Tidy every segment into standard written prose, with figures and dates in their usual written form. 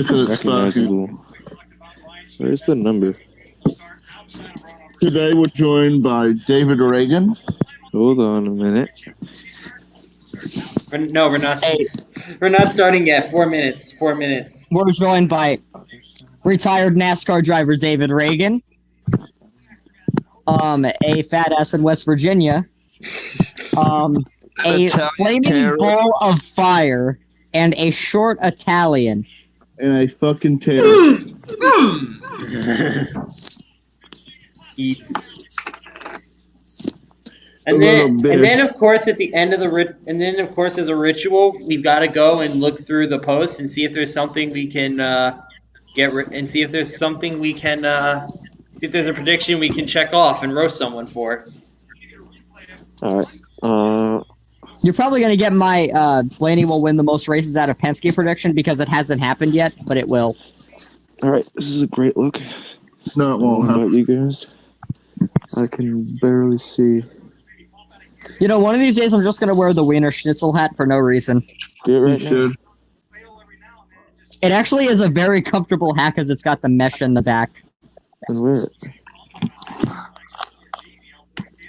Recognizable. Where's the number? Today we're joined by David Reagan. Hold on a minute. No, we're not. We're not starting yet. 4 minutes. 4 minutes. We're joined by retired NASCAR driver David Reagan, a fat ass in West Virginia, a flaming ball of fire, and a short Italian. And a fucking terrorist. Eat. And then of course at the end of as a ritual, we've got to go and look through the posts and see if there's something we can see if there's a prediction we can check off and roast someone for. All right. You're probably gonna get my Blaney will win the most races out of Penske prediction because it hasn't happened yet, but it will. All right. This is a great look. No, it won't happen. You guys, I can barely see. You know, one of these days I'm just gonna wear the Wiener Schnitzel hat for no reason. Do it right now. It actually is a very comfortable hat because it's got the mesh in the back. And wear it.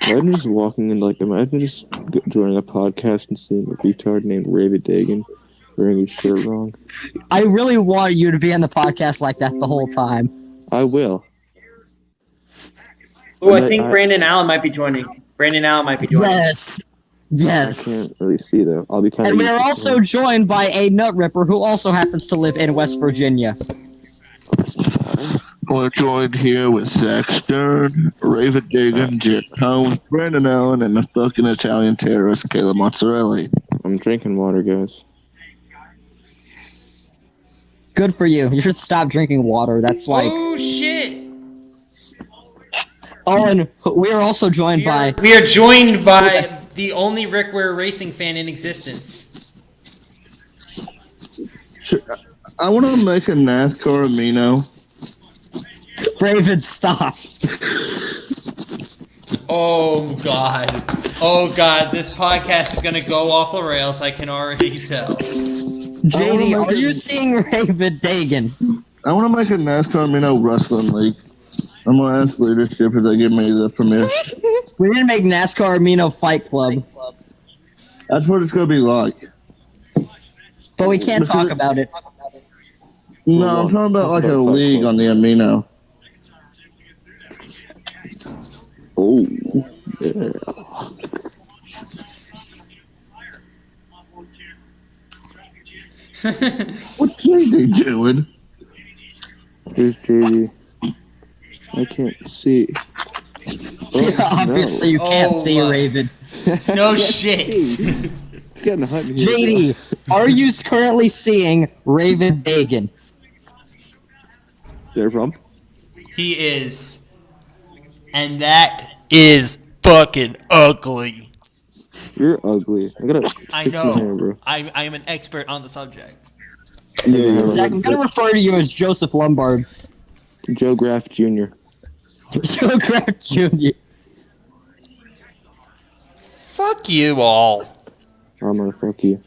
Imagine just walking in, imagine just joining a podcast and seeing a retard named Ravid Dagan wearing his shirt wrong. I really want you to be on the podcast like that the whole time. I will. Oh, I think Brandon Allen might be joining. Yes. Yes. I can't really see though. I'll be kind of. And we are also joined by a nut ripper who also happens to live in West Virginia. We're joined here with Zach Stern, Raven Dagan, Jet Holmes, Brandon Allen, and the fucking Italian terrorist Caleb Mozzarella. I'm drinking water, guys. Good for you. You should stop drinking water. That's like. Oh shit! Oh, and we are also joined by. We are joined by the only Rick Ware racing fan in existence. I want to make a NASCAR Amino. Raven, stop. Oh god, this podcast is gonna go off the rails, I can already tell. JD, are you seeing Raven Dagan? I want to make a NASCAR Amino wrestling league. I'm going to ask leadership if they give me the permission. We didn't make NASCAR Amino Fight Club. That's what it's going to be like. But we can't talk about it. No, I'm talking about like a league on the Amino. Oh, yeah. What's JD doing? Here's JD. I can't see. Oh, obviously, you can't see Raven. No shit. JD, are you currently seeing Raven Dagan? Is there a problem? He is. And that is fucking ugly. You're ugly. I know. Hair, bro. I am an expert on the subject. Yeah, Zach, I'm going to refer to you as Joseph Lombard. Joe Graff Jr. Joe Graff Jr. Fuck you all. I'm gonna fuck you.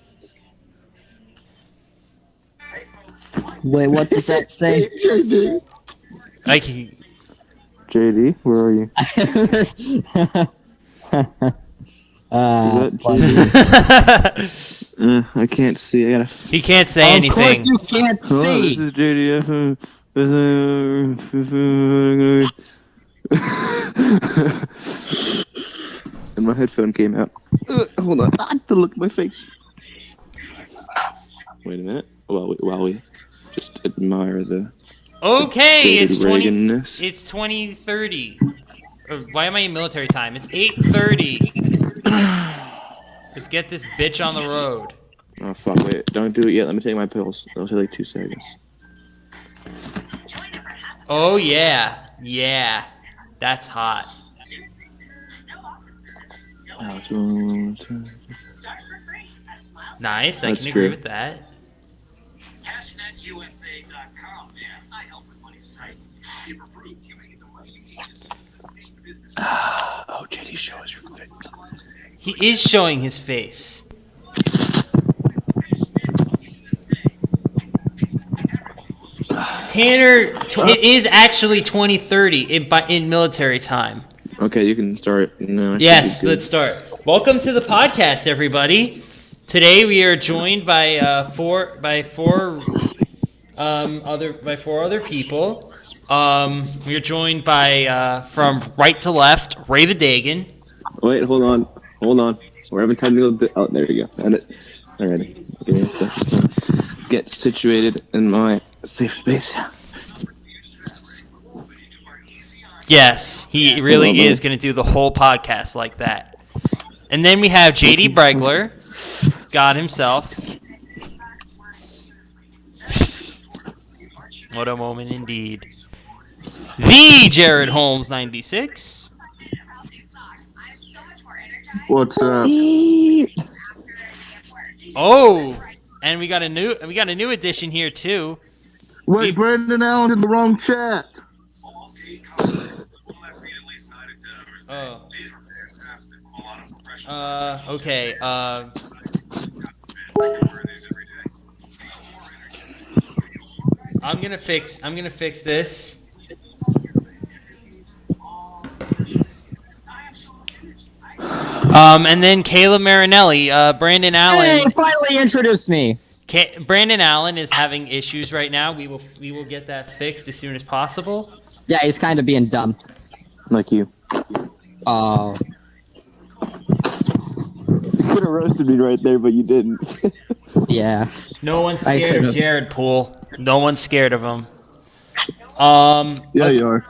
Wait, what does that say? JD, where are you? I can't see. He can't say anything. Of course you can't see. This is JD. And my headphone came out. Hold on. I have to look at my face. Wait a minute. While we just admire the. Okay, it's Reagan-ness. 20:30. Why am I in military time? It's 8:30. Let's get this bitch on the road. Oh fuck! Wait, don't do it yet. Let me take my pills. It'll take like 2 seconds. Oh yeah, that's hot. Nice, I can agree with that. Oh, JD, show us your face. He is showing his face. Tanner, it is actually 2030 in military time. Okay, you can start. No, Yes, let's start. Welcome to the podcast, everybody. Today we are joined by four other people. We are joined by from right to left, Raven Dagan. Wait, hold on. We're having technical. Oh, there you go. Got it. Alrighty. Give me a second to get situated in my safe space. Yes, he really is going to do the whole podcast like that. And then we have JD Bregler, God himself. What a moment indeed. The Jared Holmes 96. What's up? Oh, and we got a new addition here too. Wait, Brandon Allen's in the wrong chat. Oh. Okay. I'm gonna fix this. And then Kayla Marinelli, Brandon Allen. Hey, finally introduced me. Brandon Allen is having issues right now. We will get that fixed as soon as possible. Yeah, he's kind of being dumb. Like you. Oh. You could have roasted me right there, but you didn't. Yeah. No one's scared of Jared Poole. No one's scared of him. Yeah, you are.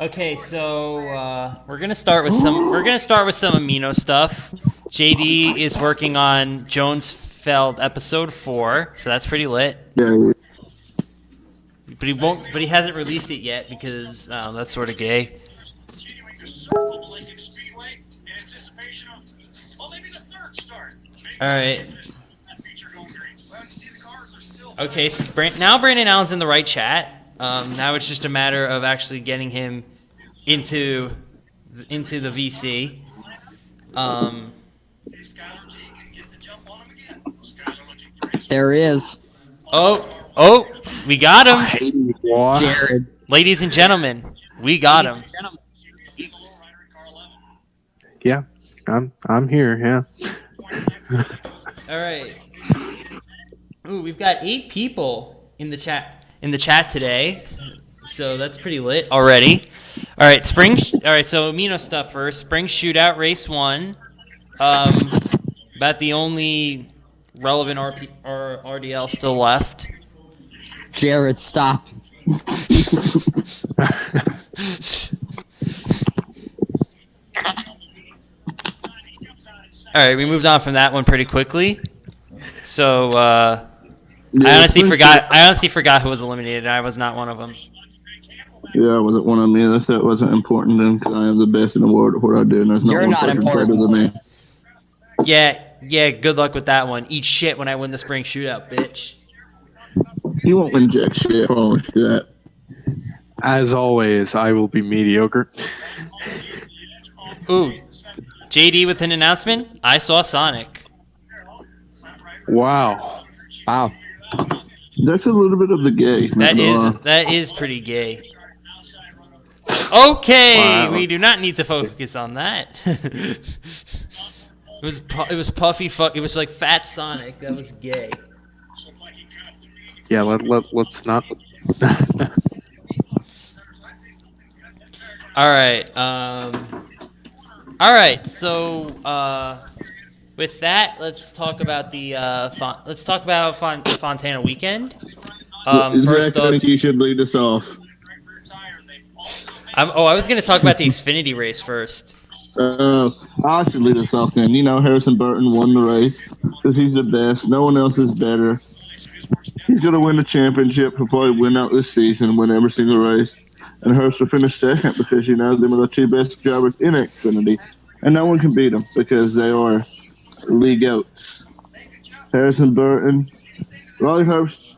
Okay, so we're gonna start with some Amino stuff. JD is working on Jonesfeld episode 4, so that's pretty lit. Yeah. But he hasn't released it yet because that's sort of gay. All right. Okay, so now Brandon Allen's in the right chat. Now it's just a matter of actually getting him into the VC. There he is. Oh, we got him. Jared. Ladies and gentlemen, we got him. Yeah, I'm here. Yeah. All right. Ooh, we've got 8 people in the chat today, so that's pretty lit already. All right, so Amino stuff first. Spring Shootout Race 1. About the only relevant RDL still left. Jared, stop. All right, we moved on from that one pretty quickly. So I honestly forgot who was eliminated. I was not one of them. Yeah, I wasn't one of them either, so it wasn't important then because I am the best in the world at what I do, and there's You're one not person important. better than me. Yeah, good luck with that one. Eat shit when I win the spring shootout, bitch. You won't win jack shit, I promise you that. As always, I will be mediocre. Ooh, JD with an announcement. I saw Sonic. Wow. Wow. That's a little bit of the gay. That is pretty gay. Okay, Wow. we do not need to focus on that. It was puffy fuck. It was like Fat Sonic. That was gay. Yeah, let's not. All right. All right. So with that, let's talk about the Fontana weekend. First I up, think you should lead us off. I was going to talk about the Xfinity race first. I should lead us off then. You know, Harrison Burton won the race because he's the best. No one else is better. He's going to win the championship. He'll probably win out this season, win every single race. And Hurst will finish second because, you know, them are the 2 best drivers in Xfinity. And no one can beat them because they are league goats. Harrison Burton, Riley Hurst,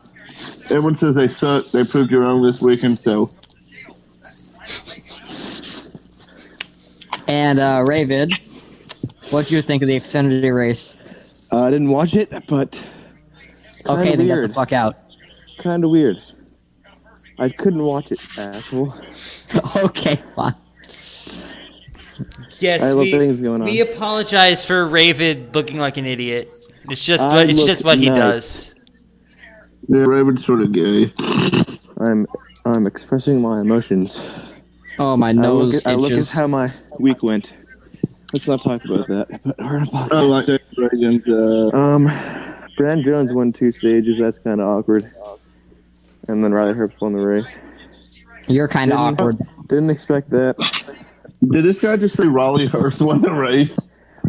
everyone says they suck. They proved you wrong this weekend, so. And Ravid, what do you think of the Xfinity race? I didn't watch it, but Okay, then get weird. the fuck out. Kind of weird. I couldn't watch it, asshole. Okay, fine. Yes, I have things going on. we apologize for Raven looking like an idiot. It's just I it's just look what he nice. does. Yeah, Raven's sort of gay. I'm expressing my emotions. Oh, my nose I look at itches. how my week went. Let's not talk about that. But we're on a podcast. I like that Reagan's. Brand Jones won 2 stages. That's kind of awkward. And then Riley Herbst won the race. You're kind of awkward. Didn't expect that. Did this guy just say Raleigh Hurst won the race?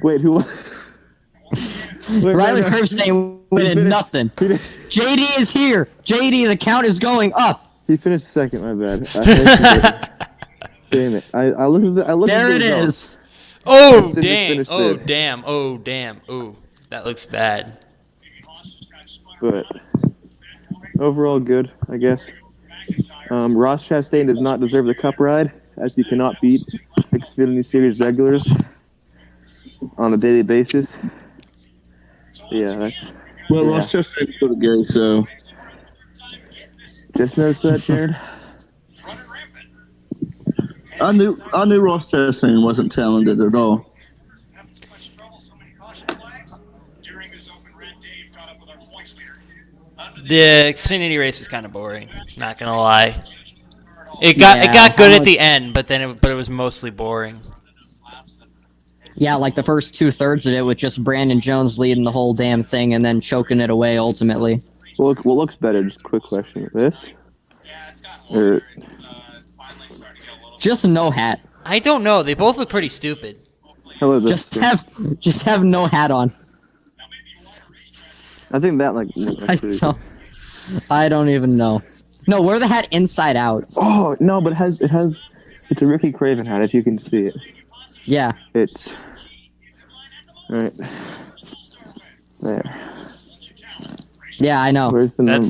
Wait, who won? Wait, Riley no. Herbst ain't winning finished- nothing. He, did- JD is here. JD, the count is going up. he finished second. My bad. Damn it! I looked at the. I looked There at it the results. is. Oh Sid just damn! finished Oh third. damn! Oh damn! Oh, that looks bad. But overall, good, I guess. Ross Chastain does not deserve the Cup ride, as he cannot beat Xfinity Series regulars on a daily basis. Yeah, that's Well, Yeah. Ross Chastain's sort of gay, so. just noticed that, Jared. I knew Ross Chastain wasn't talented at all. The Xfinity race was kind of boring. Not gonna lie. It got good how at the end, but it was mostly boring. Yeah, like the first 2/3 of it with just Brandon Jones leading the whole damn thing and then choking it away ultimately. Well, look, what looks better? Just a quick question. This? Or, Just no hat. I don't know. They both look pretty stupid. how about this? Just have no hat on. I think that, like, I don't even know. No, wear the hat inside out. oh, no, but it's a Ricky Craven hat, if you can see it. Yeah. It's, alright. There. Yeah, I know. Where's the number?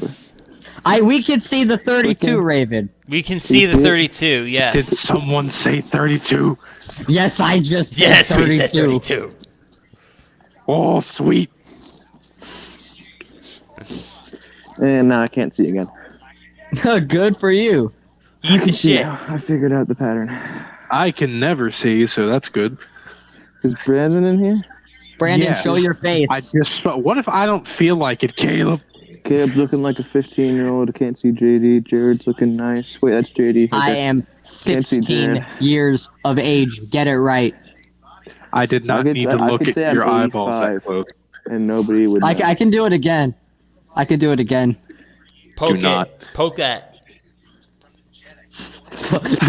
We can see the 32, Raven. We can see the 32. Did Yes. someone say 32? Yes, I just said Yes, 32. we said 32. Oh, sweet. And now I can't see again. Good for you. Eat the shit. Yeah, I figured out the pattern. I can never see, so that's good. Is Brandon in here? Brandon, Yes. show your face. What if I don't feel like it, Caleb? Caleb's looking like a 15-year-old. I can't see JD. Jared's looking nice. Wait, that's JD. I am see 16 Jared. years of age. Get it right. I did not need to look at your eyeballs that close. And nobody would know. I can do it again. I can do it again. Poke Do not. it. Poke that.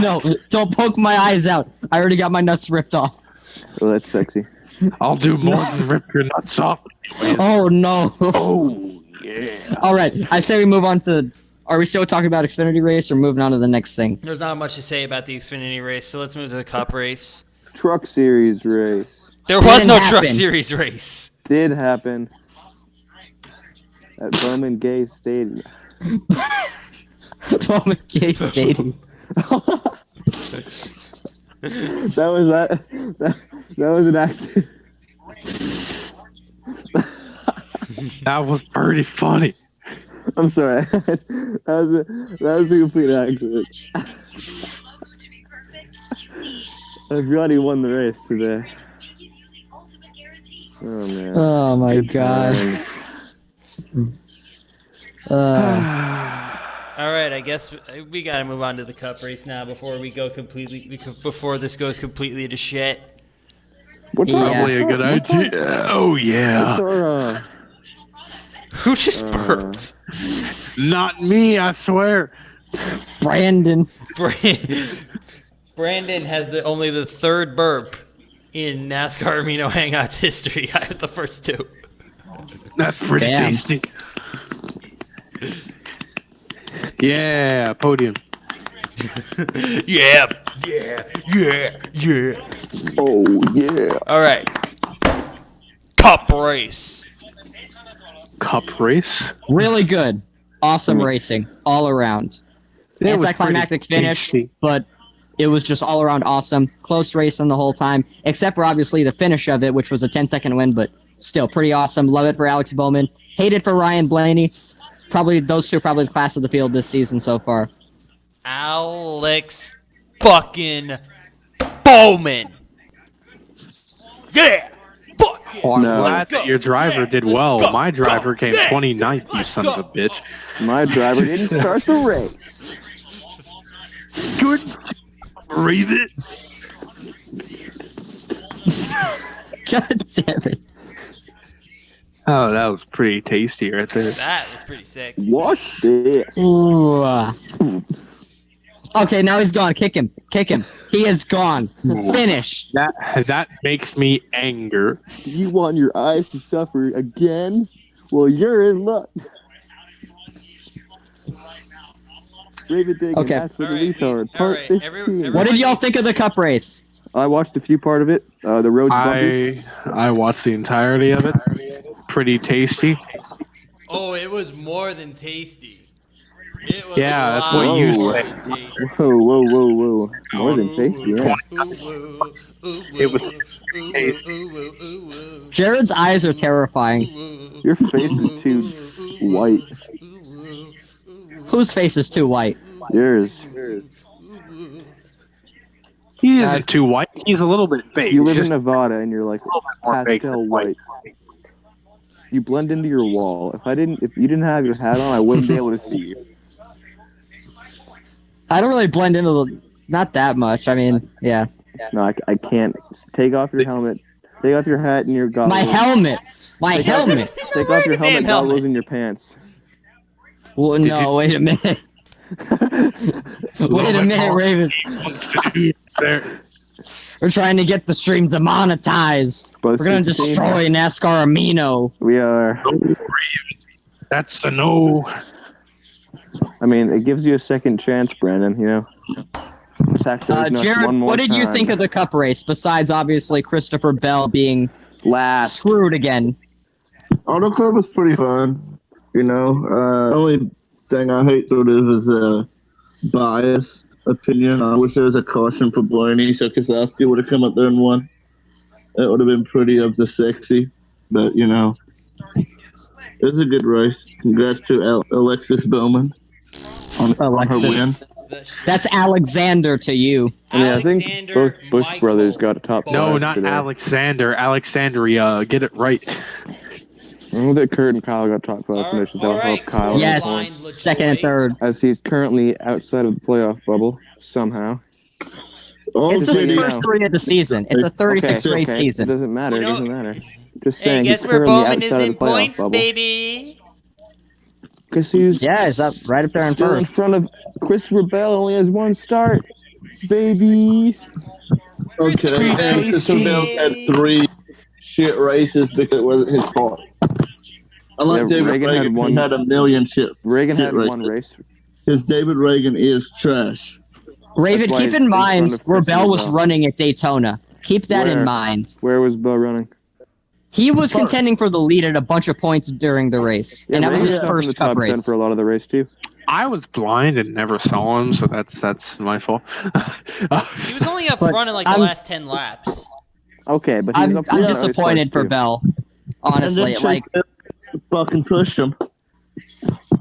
No, don't poke my eyes out. I already got my nuts ripped off. Oh, that's sexy. I'll do more than rip your nuts off. Oh, no. Oh, yeah. All right, I say we move on to... Are we still talking about Xfinity race or moving on to the next thing? There's not much to say about the Xfinity race, so let's move to the Cup race. Truck Series race. There was Didn't no happen. Truck Series race. Did happen. At Bowman Gay Stadium. Bowman Gay Stadium. That was an accident. That was pretty funny. I'm sorry. that was a complete accident. Everybody won the race today. Oh man. Oh, my Good God. times. All right, I guess we got to move on to the Cup race now before before this goes completely to shit. What's Yeah. Probably a good idea. Oh, yeah. our Who just burped? Not me, I swear. Brandon. Brandon has only the third burp in NASCAR Amino Hangouts history. I have the first two. That's pretty Damn. tasty. Yeah, podium. Yeah. Oh yeah. All right. Cup race. Cup race. Really good. Awesome racing. All around. It was Anticlimactic pretty finish, tasty. but it was just all around awesome. Close racing the whole time, except for obviously the finish of it, which was a 10-second win, but still pretty awesome. Love it for Alex Bowman. Hate it for Ryan Blaney. Probably those two are probably the class of the field this season so far. Alex fucking Bowman. Yeah. Fuck Well, I'm No. glad that your driver did Let's well. go. My driver Go. came Yeah. 29th, you Let's son of a go. bitch. My driver didn't start the race. Good. Read it. God damn it. Oh, that was pretty tasty right there. That was pretty sexy. Watch this. Ooh. Okay, now he's gone. Kick him. Kick him. He is gone. Finished. That makes me anger. You want your eyes to suffer again? Well, you're in luck. Raven Diggin, Okay. Ask for the All right, retard, all part right, 15. everyone What did y'all needs- think of the cup race? I watched a few part of it. The road's bumpy. I watched the entirety of it. Pretty tasty. Oh, it was more than tasty. It was Yeah, a that's lot what you more say. than tasty. Whoa. More than tasty, yeah. It was Jared's eyes are terrifying. Your face is too white. Whose face is too white? Yours. He isn't too white. He's a little bit fake. You live in Just Nevada and you're like more fake pastel than white. You blend into your wall. If you didn't have your hat on, I wouldn't be able to see you. I don't really blend into the... Not that much. I mean, yeah. No, I can't. Take off your helmet. Take off your hat and your goggles. My helmet! My helmet! Take off your Damn helmet, helmet. goggles, and your pants. Well, no, wait a minute. Wait a minute, Raven. wants to do there. We're trying to get the stream demonetized. But We're gonna it's the same- destroy NASCAR Amino. We are. That's a no. I mean, it gives you a second chance, Brandon. You know. Attack those nuts Jared, one more what did you time. think of the cup race, besides obviously Christopher Bell being Last? screwed again? Auto Club was pretty fun. You know, only thing I hate to it is bias opinion. I wish there was a caution for Blaney, so Keselowski would have come up there and won. That would have been pretty of the sexy, but you know, it was a good race. Congrats to Alexis Bowman on her win. Alexis. That's Alexander to you. I mean, I think Alexander both Bush Michael brothers got a top No, five not today. Alexander. Alexandria. Get it right. I know that Kurt and Kyle got top five finishes. That'll help Kyle. Yes, Line second and LaJoy. third. As he's currently outside of the playoff bubble somehow. It's Okay, the now. first three of the season. It's a 36 race It season. doesn't matter. You know- it doesn't matter. Just Hey, saying. guess he's where currently Bowman is outside of in the playoff points, bubble. baby? Because he's Yeah, it's up right up there in still in first. front of Christopher Bell. Only has one start, baby. Okay, and Christopher Bell had 3 shit races because it wasn't his fault. Unlike Yeah, David Reagan Reagan, had he one- had a million shit. Reagan Shit had race. one race. Because David Reagan is trash. Raven, That's why keep he's in in mind front of where Christopher Bell was Bell. running at Daytona. Keep that Where? in mind. Where was Bell running? He was contending for the lead at a bunch of points during the race, and that was Reagan his stuck in the first top cup 10 race. for a lot of the race too. I was blind and never saw him, so that's my fault. He was only up But front in like the I'm- last 10 laps. Okay, but he's I'm up front in the race disappointed for too. Bell. And Honestly, then like Chase fucking pushed him.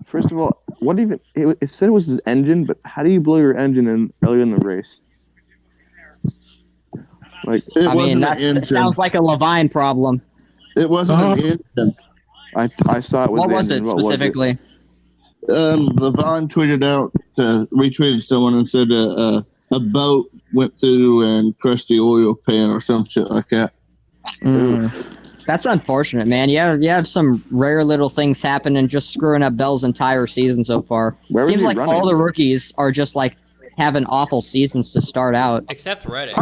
First of all, what even? It said it was his engine, but how do you blow your engine in early in the race? Like, It I wasn't mean, an that engine. sounds like a Levine problem. It wasn't an engine. I saw it was What the was engine. it What was specifically? Levine tweeted out, retweeted someone and said a boat went through and crushed the oil pan or some shit like that. That's unfortunate, man. You have some rare little things happen and just screwing up Bell's entire season so far. Where was Seems he like running? all the rookies are just like having awful seasons to start out. Except Reddick.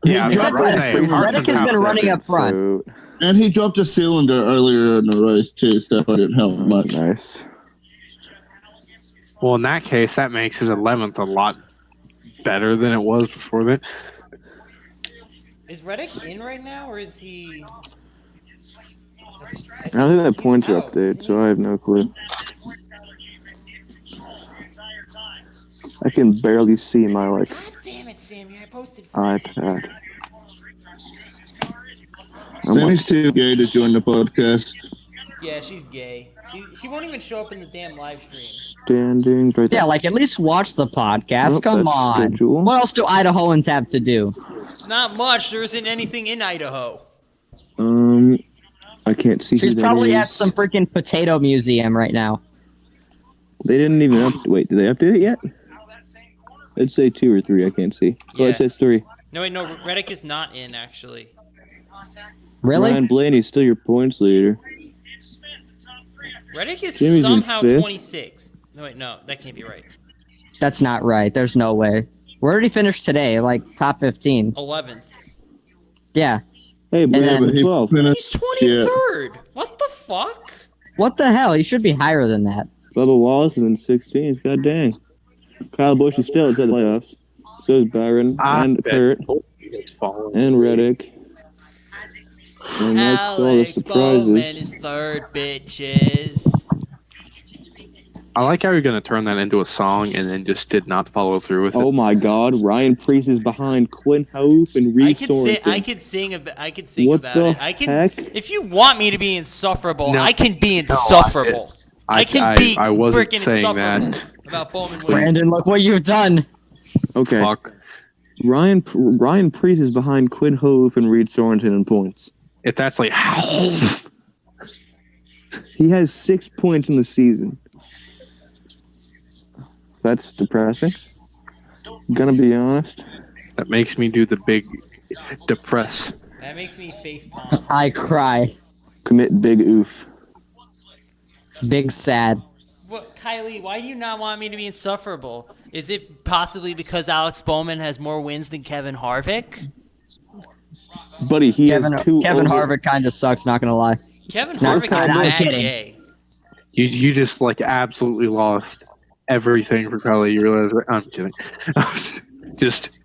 Yeah, Except that's Reddick. right. Reddick has been running up front. So, And he dropped a cylinder earlier in the race too, so that didn't help much. nice. Well, in that case, that makes his 11th a lot better than it was before that. Is Reddick in right now, or is he? I don't think the points are out, updated, isn't so I have no clue. I can barely see my God damn it, Sammy! I posted first. iPad. Sammy's too gay to join the podcast. Yeah, she's gay. She won't even show up in the damn live stream. Standings right there. Yeah, like at least watch the podcast. Nope, Come that's on. schedule. What else do Idahoans have to do? Not much. There isn't anything in Idaho. I can't see. She's who that probably at is. some freaking potato museum right now. They didn't even wait. Did they update it yet? I'd say 2 or 3. I can't see. Oh, Yeah. it says 3. No, wait, no. Reddick is not in actually. Really? Ryan Blaney's still your points leader. Reddick is Jimmy's in somehow 5th. 26th. No, wait, no, that can't be right. That's not right. There's no way. Where did he finish today? Like top 15. 11th. Yeah. Hey, then- Blaine, 12. He's 23rd. What the fuck? What the hell? He should be higher than that. Bubba Wallace is in 16th. God dang. Kyle Busch is still inside the playoffs. So is Byron and Kurt and Reddick. And that's all the Alex Bowman surprises. is 3rd, bitches. I like how you're gonna turn that into a song and then just did not follow through with it. Oh my God! Ryan Priest is behind Quinn Hofe and Reed Sorensen. I could sing What about the it. I can. heck? If you want me to be insufferable, No. I can be No, insufferable. I can be I wasn't freaking saying insufferable that. about Bowman winning. Brandon, look what you've done. Okay. Fuck. Ryan Priest is behind Quinn Hofe and Reed Sorensen in points. If that's like He has 6 points in the season. That's depressing. Gonna be honest. that makes me do the big depress. That makes me facepalm. I cry. Commit big oof. Big sad. What, Kylie? Why do you not want me to be insufferable? Is it possibly because Alex Bowman has more wins than Kevin Harvick? Buddy, he Kevin has 2 Harvick kind of sucks, not gonna lie. Kevin No, Harvick is I'm mad kidding. gay. You just like absolutely lost everything for Kylie. You realize? I'm kidding. Just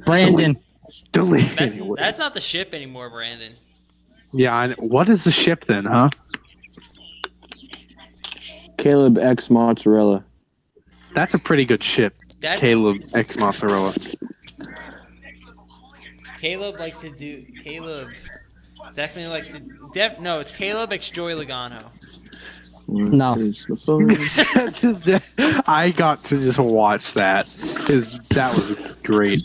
Brandon. delete That's, anyway. that's not the ship anymore, Brandon. Yeah. What is the ship then, huh? Caleb X Mozzarella. That's a pretty good ship. That's Caleb X Mozzarella. Caleb likes to do. Caleb definitely likes to. No, it's Caleb X Joy Logano. No. That's just, I got to just watch that. That was great.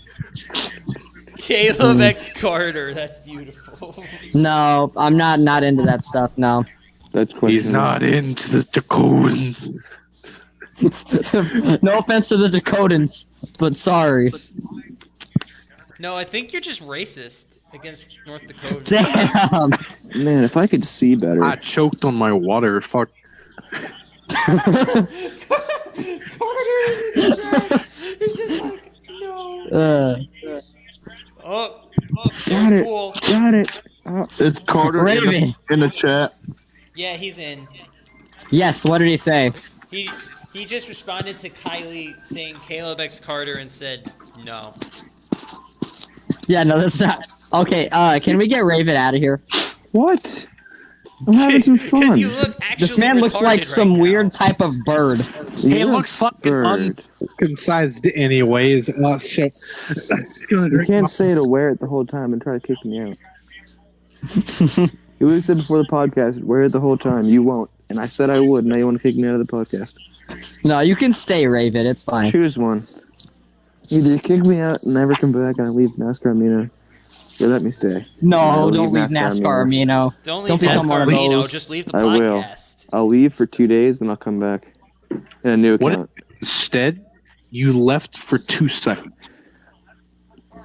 Caleb X Carter. That's beautiful. No, I'm not into that stuff, no. That's questionable. He's not into the Dakotans. No offense to the Dakotans, but sorry. No, I think you're just racist against North Dakota. Damn. Man, if I could see better. I choked on my water. Fuck. It's just like, no. Oh, Got it. cool. Got it. Oh, It's Carter Raven. in the chat. Yeah, he's in. Yes, what did he say? He just responded to Kylie saying Caleb X Carter and said no. Yeah, no, that's not. Okay, can we get Raven out of here? what? I'm having some Because fun. you look actually This man looks retarded like right some now. weird type of bird. He You're a looks like bird. uncircumcised anyways. So it's gonna You drink can't say to wear it the whole time and try to kick me out. You would have said before the podcast, wear it the whole time. You won't. And I said I would. Now you want to kick me out of the podcast. No, you can stay, Raven. It's fine. Choose one. Either you kick me out and never come back and I leave NASCAR Amino, or let me stay. No, I'll don't leave leave NASCAR NASCAR Amino. Don't leave Don't become one NASCAR of Amino, those. just leave the I will. podcast. I'll leave for 2 days, then I'll come back. In a new What account. Instead, you left for 2 seconds.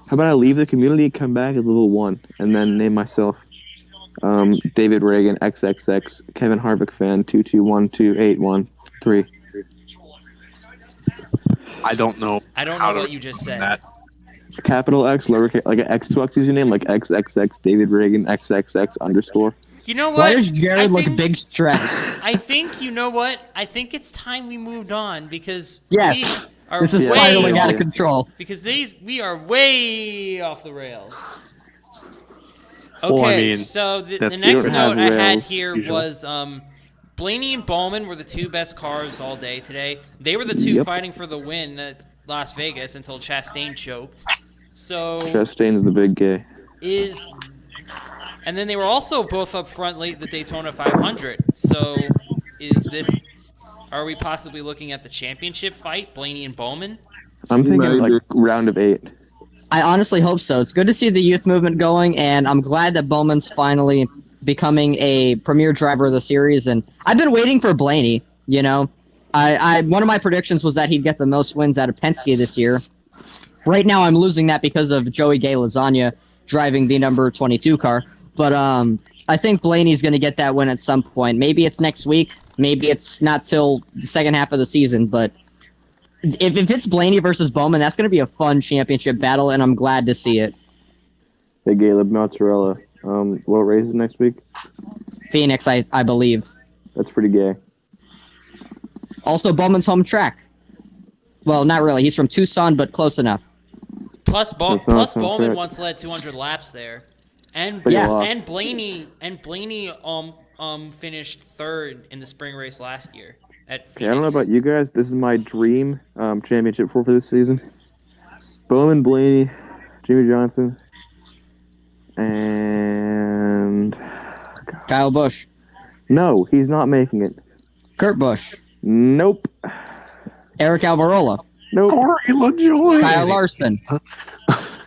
How about I leave the community, come back as level 1, and then name myself David Reagan XXX Kevin Harvick fan 2212813. I don't know. I don't how know to what you just said. that. Capital X, lowercase, like an Xbox username, like XXX David Reagan XXX underscore. You know what? Why does Jared I look think- big stressed? I think, you know what? I think it's time we moved on because Yes. we are This is Yeah. spiraling out of Yeah. control. because we are way off the rails. Well, Okay, I mean, so the that's- next you don't have note I had rails, here usually. was Blaney and Bowman were the 2 best cars all day today. They were the 2 Yep. fighting for the win at Las Vegas until Chastain choked. So Chastain's the big gay. is And then they were also both up front late the Daytona 500. So are we possibly looking at the championship fight, Blaney and Bowman? I'm thinking Maybe. like round of 8. I honestly hope so. It's good to see the youth movement going, and I'm glad that Bowman's finally becoming a premier driver of the series. And I've been waiting for Blaney. You know, one of my predictions was that he'd get the most wins out of Penske this year. Right now, I'm losing that because of Joey Gay Lasagna driving the number 22 car. But I think Blaney's going to get that win at some point. Maybe it's next week. Maybe it's not till the second half of the season. But if it's Blaney versus Bowman, that's going to be a fun championship battle, and I'm glad to see it. Hey, Caleb Mozzarella. What race is next week? Phoenix, I believe. That's pretty gay. Also, Bowman's home track. Well, not really. He's from Tucson, but close enough. Plus That's not Bowman correct. once led 200 laps there, and But he Yeah. lost. and Blaney finished third in the spring race last year at Phoenix. Yeah, I don't know about you guys. This is my dream championship for this season. Bowman, Blaney, Jimmy Johnson, and Kyle Busch. no, he's not making it. Kurt Busch. Nope. Eric Almirola. Nope. Corey LaJoy. Kyle Larson.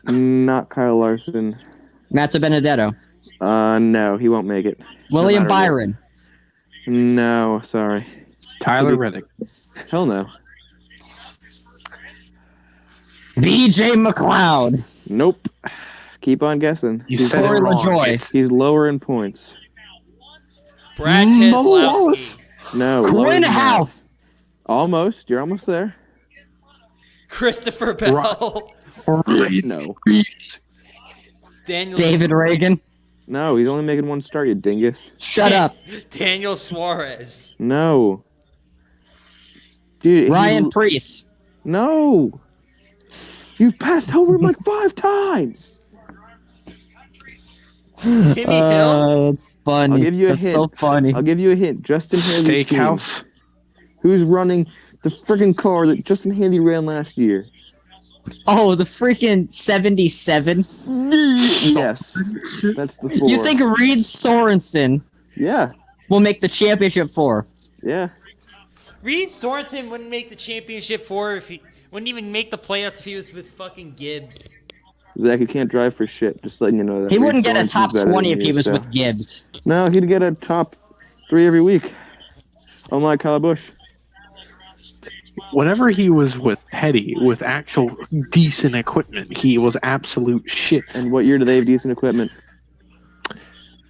Not Kyle Larson. Matt Benedetto. No, he won't make it. William matter what. Byron. No, sorry. Tyler Reddick. Hell no. BJ McLeod. Nope. Keep on guessing. You He's, said it Corey wrong. LaJoy. he's lower in points. Brad Bubba Keselowski. Wallace. No. lower Quinn than that. Half. Almost. You're almost there. Christopher Bell. No. Daniel David Reagan. No, he's only making one start, you dingus. Shut up. Daniel Suarez. No. Dude, Ryan Preece. No. You've passed Homer like 5 times. Timmy Hill. That's funny. I'll give you a That's hint. so funny. I'll give you a hint. Justin Haley's team. Steakhouse. Who's running the friggin' car that Justin Haley ran last year? Oh, the freaking 77. Yes. That's the 4. You think Reed Sorensen Yeah. will make the championship 4? Yeah. Reed Sorensen wouldn't make the championship 4 if he wouldn't even make the playoffs if he was with fucking Gibbs. Zach, you can't drive for shit. Just letting you know that. He Reed wouldn't get a Sorensen's top better 20 than if he you, was so- with Gibbs. No, he'd get a top 3 every week. Unlike Kyle Busch. Whenever he was with Petty, with actual decent equipment, he was absolute shit. And what year do they have decent equipment?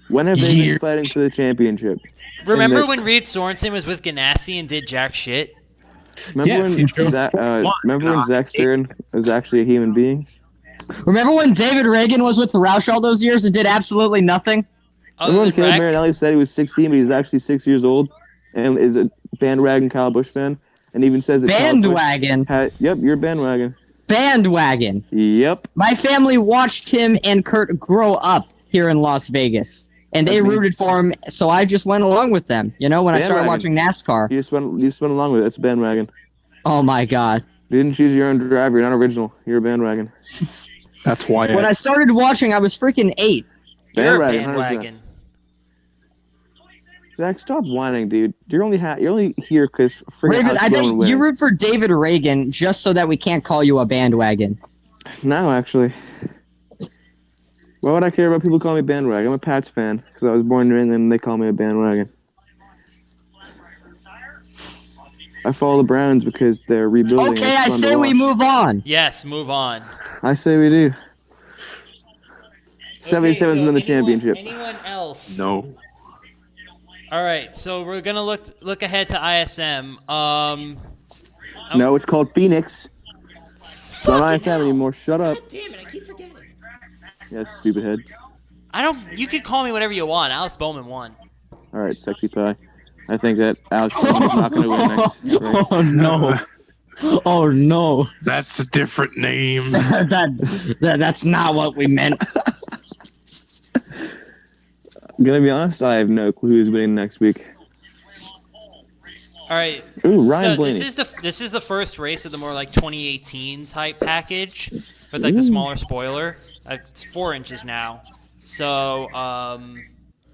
When have they Year- been fighting for the championship? Remember the- when Reed Sorensen was with Ganassi and did jack shit? Remember Yes, when sure. Zach Stern was actually a human being? Remember when David Reagan was with Roush all those years and did absolutely nothing? Other Remember when than Caleb Rack? Marinelli said he was 16, but he's actually 6 years old, and is a bandwagon Kyle Busch fan, and even says that Kyle Busch Bandwagon. Yep, you're a bandwagon. Bandwagon. Yep. My family watched him and Kurt grow up here in Las Vegas, and they That means- rooted for him, so I just went along with them. You know, when I started watching Bandwagon. NASCAR. You just went along with it. It's a bandwagon. Oh my God. You didn't choose your own driver. You're not original. You're a bandwagon. That's why When I started watching, I was freaking 8. You're a Bandwagon, 100%. bandwagon. Zach, stop whining, dude. You're only here because freaking Raven, Alex I bet Bowman you winning. root for David Reagan just so that we can't call you a bandwagon. No, actually. Why would I care about people calling me bandwagon? I'm a Pats fan because I was born in New England and they call me a bandwagon. I follow the Browns because they're rebuilding. and Okay, it's I fun to say we watch. move on. Yes, move on. I say we do. 77's Okay, so win the championship. Anyone else? no. All right, so we're gonna look ahead to ISM. No, it's called Phoenix. It's not ISM anymore. Shut up. God damn it! I keep forgetting. Yes, stupid head. I don't. You can call me whatever you want. Alex Bowman won. All right, sexy pie. I think that Alex Bowman's not going to win next race. Oh no. Oh no. That's a different name. That's not what we meant. Gonna be honest, I have no clue who's winning next week. All right. Ooh, Ryan So Blaney. this is the first race of the more like 2018 type package with like the smaller spoiler. It's 4 inches now. So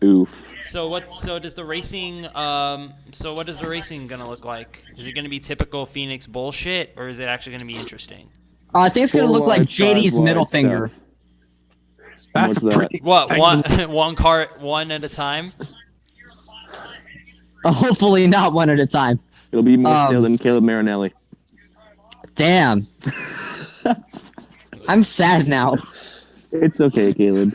Oof. so what? So does the racing? So what is the racing gonna look like? Is it gonna be typical Phoenix bullshit, or is it actually gonna be interesting? I think it's gonna Four look like wide, JD's 5 wide middle finger. stuff. That's What's a that? pretty. What one car one at a time? Hopefully not one at a time. It'll be more stale Um, than Caleb Marinelli. Damn. I'm sad now. It's okay, Caleb.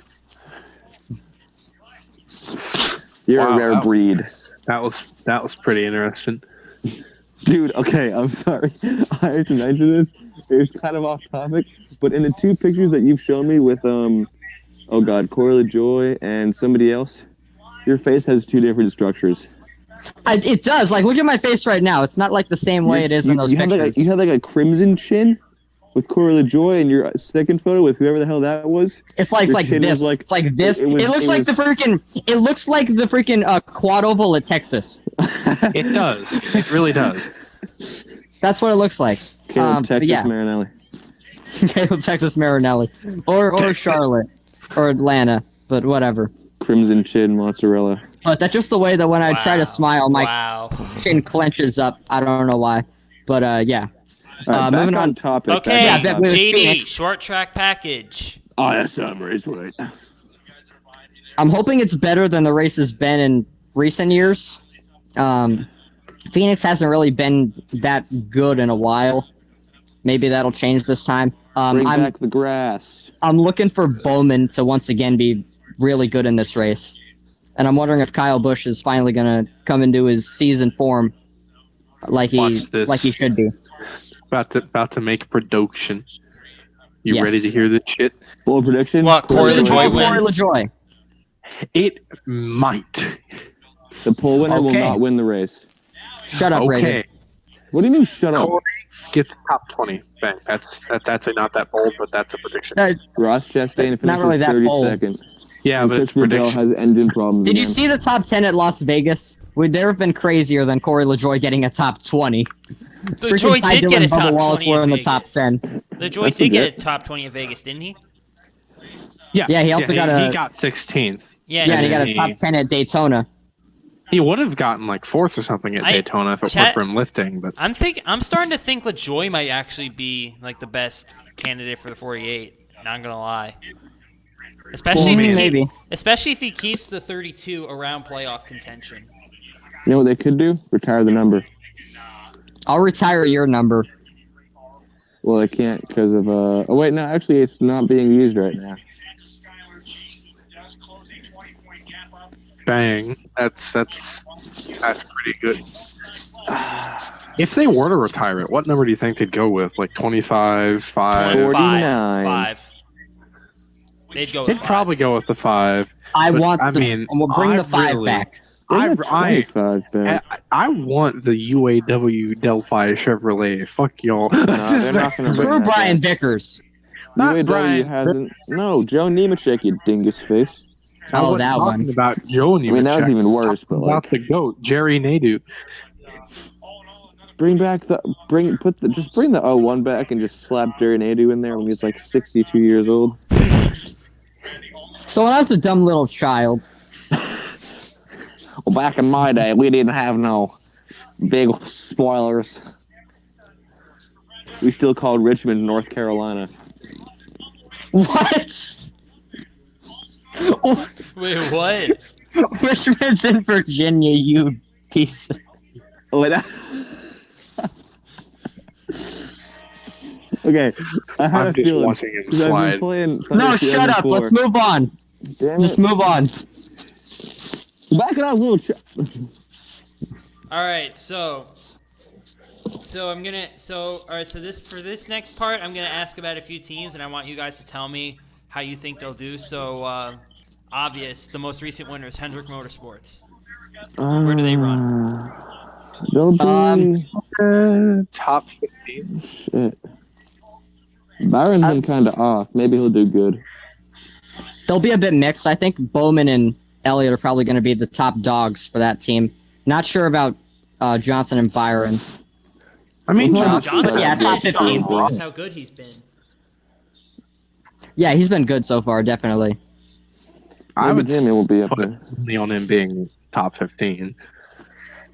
You're Wow, a rare wow. breed. That was pretty interesting. Dude, okay, I'm sorry. I have to mention this. It's kind of off topic, but in the 2 pictures that you've shown me with oh god, Corey LaJoy and somebody else, your face has 2 different structures. It does. Like, look at my face right now. It's not like the same way it is in those you have pictures. you have like a crimson chin with Corey LaJoy, and your second photo with whoever the hell that was. It's like your chin this. was like- It's like this. it was- It looks it like was- the freaking. It looks like the freaking quad oval at Texas. It does. It really does. That's what it looks like. Caleb, but Texas yeah. Marinelli. Caleb, Texas Marinelli, or Charlotte, or Atlanta, but whatever. Crimson chin mozzarella. But that's just the way that when I try to smile, my Wow. chin clenches up. I don't know why, but yeah. All right, back moving on on. topic. Okay, Yeah, back on with topic. JD, Phoenix. short track package. ISM Raceway. I'm hoping it's better than the race has been in recent years. Phoenix hasn't really been that good in a while. Maybe that'll change this time. Bring back the grass. I'm looking for Bowman to once again be really good in this race. And I'm wondering if Kyle Busch is finally going to come into his season form like Watch this. he should be. About to make production. You Yes. ready to hear this shit? Bold prediction. What, Corey Corey LaJoy wins? LaJoy. It might. The pole winner will Okay. not win the race. Shut up, Reagan. Okay. What do you mean, shut up? Corey gets top 20. Bang. That's actually not that bold, but that's a prediction. Ross Chastain finishes Not really that 30 bold. seconds. Yeah, And but it's Christopher Bell prediction. has engine problems. Did you again. see the top 10 at Las Vegas? Would there have been crazier than Corey LaJoy getting a top 20? LaJoy Ty did get a Dillon, Bubba top Wallace 20 were in the Vegas. top 10. LaJoy That's did a get good- a top 20 at Vegas, didn't he? Yeah, he also got he a- got 16th. Yeah, Yeah, and he got a He- top 10 at Daytona. He would have gotten like 4th or something at Daytona if it weren't for him lifting, but I'm starting to think LaJoy might actually be like the best candidate for the 48. Not gonna lie. Especially if Maybe. especially if he keeps the 32 around playoff contention. You know what they could do? Retire the number. I'll retire your number. Well, they can't because of. Oh wait, no. Actually, it's not being used right now. bang. That's pretty good. If they were to retire it, what number do you think they'd go with? Like 25, 5? 49. 5. They'd go with They'd 5. probably go with the 5. I But, want I the. mean, we'll bring I the 5 really- back. Bring the I 25 back. want the UAW Delphi Chevrolet. Fuck y'all. they're not gonna bring Screw that Brian back. Vickers. Not UAW Brian. hasn't. No, Joe Nemechek, you dingus face. I Oh, wasn't that talking one. about Joe I mean, that was Nemechek. even worse. But About like, the goat, Jerry Nadeau. bring back the just bring the 01 back and just slap Jerry Nadeau in there when he's like 62 years old. So when I was a dumb little child, Well, back in my day, we didn't have no big spoilers. We still called Richmond, North Carolina. what? Wait, what? Richmond's in Virginia, you piece. Oh, wait, okay, I had I'm a just feeling. watching him 'cause I've been slide. playing No, Thunder shut up. 2004. Let's move on. Damn Just it. move on. Back it up, little. All right, so I'm gonna all right. So this next part, I'm gonna ask about a few teams, and I want you guys to tell me how you think they'll do. So obvious, the most recent winner is Hendrick Motorsports. Where do they run? They'll be Top 15. shit. Byron's been kind of off. Maybe he'll do good. They'll be a bit mixed. I think Bowman and Elliott are probably going to be the top dogs for that team. Not sure about Johnson and Byron. I mean, Well, Johnson, yeah, top 15. That's how good he's been. Yeah, he's been good so far, definitely. I Maybe would Jimmy will be up put there. only on him being top 15.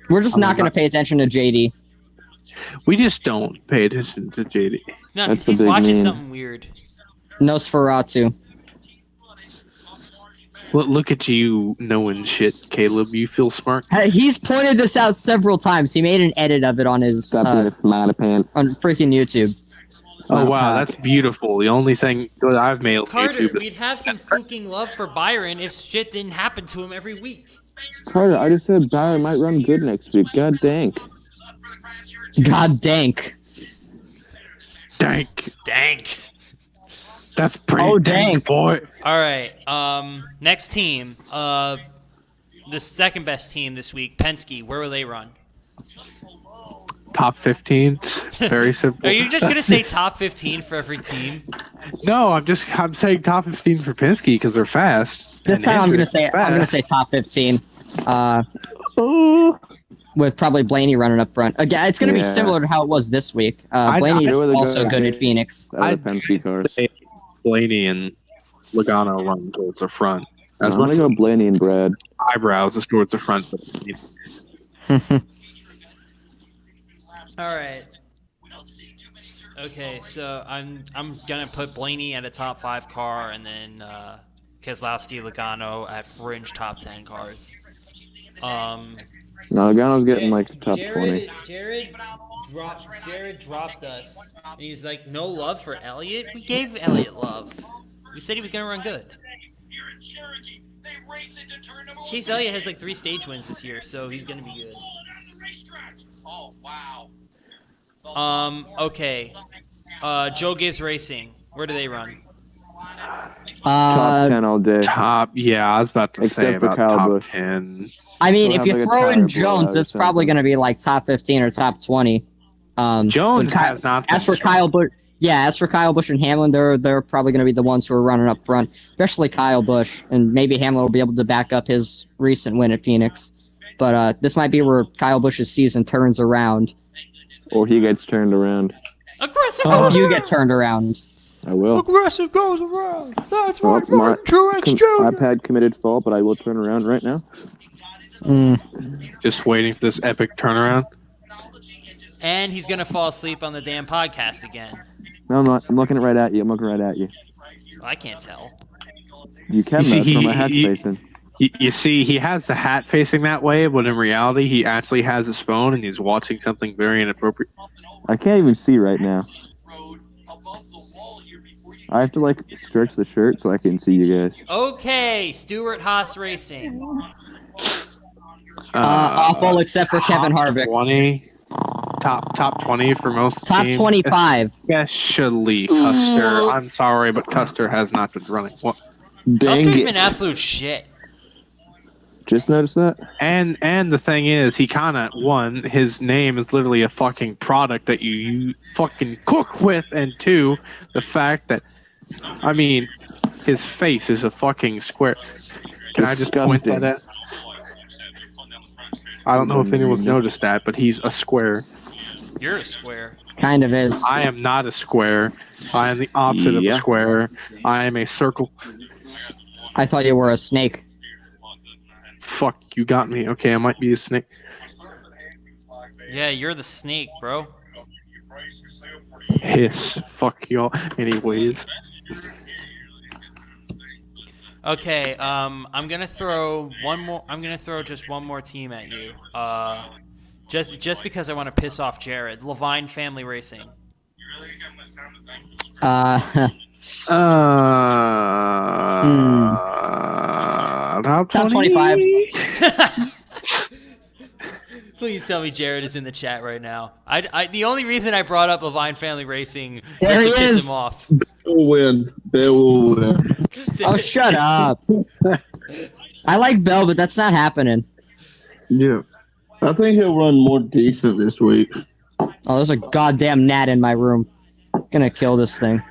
We're just I not mean, going to pay attention to JD. We just don't pay attention to JD. No, That's because the he's big watching meme. something weird. Nosferatu. Look at you knowing shit, Caleb. You feel smart. He's pointed this out several times. He made an edit of it on his Stop being a smarty pants. on freaking YouTube. Oh wow, that's beautiful. The only thing that I've made on Carter, YouTube is we'd have some fucking love for Byron if shit didn't happen to him every week. Carter, I just said Byron might run good next week. God dang. God dank. dank. Dank. That's pretty Oh, dank, dank. boy. All right. Next team. The second best team this week, Penske. Where will they run? Top 15. Very simple. Are you just gonna say top 15 for every team? No, I'm saying top 15 for Penske because they're fast. This and time I'm gonna Hendrick's say fast. top 15. Oh. With probably Blaney running up front. Again, it's gonna be Yeah. similar to how it was this week. I Blaney is know the also guy- good at Phoenix. Out of the Penske cars. say Blaney and Logano run towards the front. As I'm much gonna as go Blaney and Brad. eyebrows is towards the front. But All right. Okay, so I'm gonna put Blaney at a top 5 car, and then Keselowski, Logano at fringe top 10 cars. No, Logano's getting like top 20. Jared dropped us, and he's like, no love for Elliott. We gave Elliott love. We said he was gonna run good. Chase Elliott has like 3 stage wins this year, so he's gonna be good. Okay. Joe Gibbs Racing. Where do they run? Top 10 all day. yeah, I was about to say Except for about Kyle top Busch. 10. I mean, We'll if have you like a throw in tire Jones, blowout or it's probably something. going to be like top 15 or top 20. Jones but has not. As been for Kyle Busch, as for Kyle Busch and Hamlin, they're probably going to be the ones who are running up front, especially Kyle Busch, and maybe Hamlin will be able to back up his recent win at Phoenix. But this might be where Kyle Busch's season turns around. Or he gets turned around. Aggressive Or goes if you around. get turned around. I will. Aggressive goes around. That's Well, right, Martin Truex Jr. I've had committed fault, but I will turn around right now. Just waiting for this epic turnaround. And he's gonna fall asleep on the damn podcast again. No, I'm not. I'm looking right at you. I'm looking right at you. I can't tell. You can, You see, that's where my hat's he- facing. You see, he has the hat facing that way, but in reality, he actually has his phone and he's watching something very inappropriate. I can't even see right now. I have to like stretch the shirt so I can see you guys. Okay, Stuart Haas Racing. Awful except for Kevin Harvick. 20. Top 20 for most Top teams, 25. especially Custer. I'm sorry, but Custer has not been running. Well, Dang Custer's it. been absolute shit. Just noticed that? and the thing is, he kind of one. His name is literally a fucking product that you fucking cook with, and 2, the fact that, I mean, his face is a fucking square. Can I just point that Disgusting. out? I don't know if anyone's noticed that, but he's a square. You're a square. Kind of is. I am not a square. I am the opposite of a Yeah. square. I am a circle. I thought you were a snake. Fuck, you got me. Okay, I might be a snake. Yeah, you're the snake, bro. Hiss. Fuck y'all. Anyways. Okay, I'm gonna throw one more. I'm gonna throw just one more team at you. Just because I want to piss off Jared. Levine Family Racing. Top 25. Please tell me Jared is in the chat right now. The only reason I brought up Levine Family Racing There was to he piss is. him off. They'll win. They will win. Oh, shut up. I like Bell, but that's not happening. Yeah. I think he'll run more decent this week. Oh, there's a goddamn gnat in my room. Gonna kill this thing.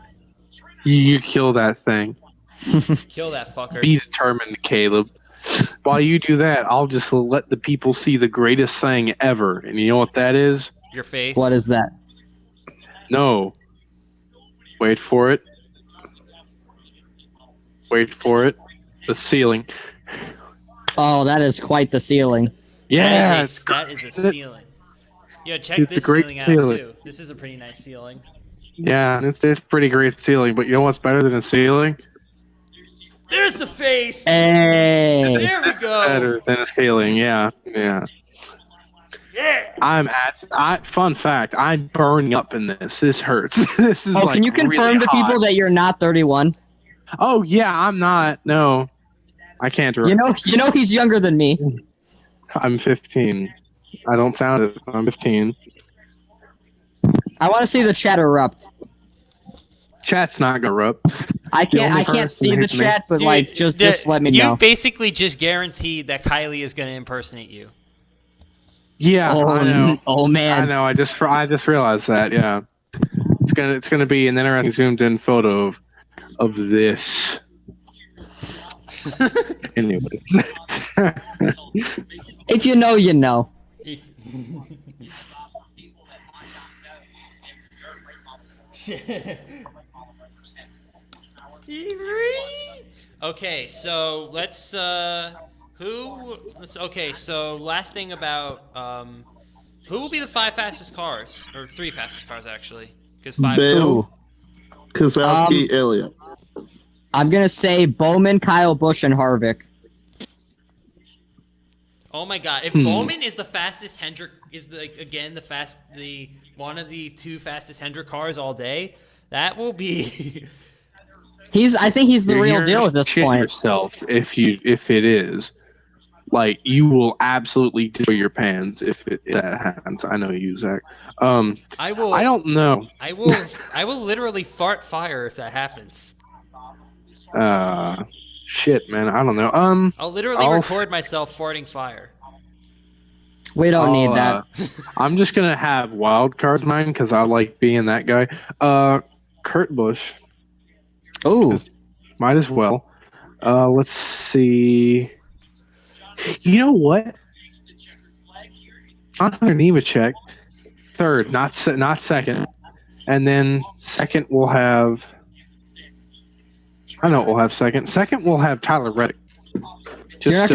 You kill that thing. Kill that fucker. Be determined, Caleb. While you do that, I'll just let the people see the greatest thing ever. And you know what that is? Your face. What is that? No. Wait for it. Wait for it. the ceiling. Oh, that is quite the ceiling. Yeah, that is a ceiling. Yo, check It's a this great ceiling out ceiling. too. This is a pretty nice ceiling. yeah, it's pretty great ceiling. But you know what's better than a ceiling? There's the face. Hey. There we go. Better than a ceiling. Yeah. Yeah. Fun fact, I'm burning up in this. This hurts. This is Oh, like can you confirm really to hot. people that you're not 31? Oh yeah, I'm not. No, I can't. You know he's younger than me. I'm 15. I don't sound it. I'm 15. I want to see the chat erupt. Chat's not gonna erupt. I The can't. only I can't person see the hates me. chat, but Dude, like, just let me you know. basically just guaranteed that Kylie is gonna impersonate you. Yeah, I know. Oh man. I know. I just realized that. Yeah, it's gonna be an interesting zoomed in photo of this. Anyway. If you know, you know. Okay, so let's okay, so last thing about who will be the 5 fastest cars, or 3 fastest cars actually, because 5 is Bell, Kozlowski, Elliott. I'm gonna say Bowman, Kyle Busch, and Harvick. Oh my god, if Bowman is the fastest Hendrick, is the one of the 2 fastest Hendrick cars all day, that will be I think he's the real deal at this shit point. yourself if it is. Like, you will absolutely destroy your pants if that happens. I know you, Zach. I don't know. I will literally fart fire if that happens. Shit, man. I don't know. I'll literally record myself farting fire. We don't need that. I'm just gonna have wild cards mine because I like being that guy. Kurt Busch. Ooh. Might as well. Let's see. You know what? Connor Nemechek, third, not second, and then second we'll have. I know what we'll have second. Second we'll have Tyler Reddick. You're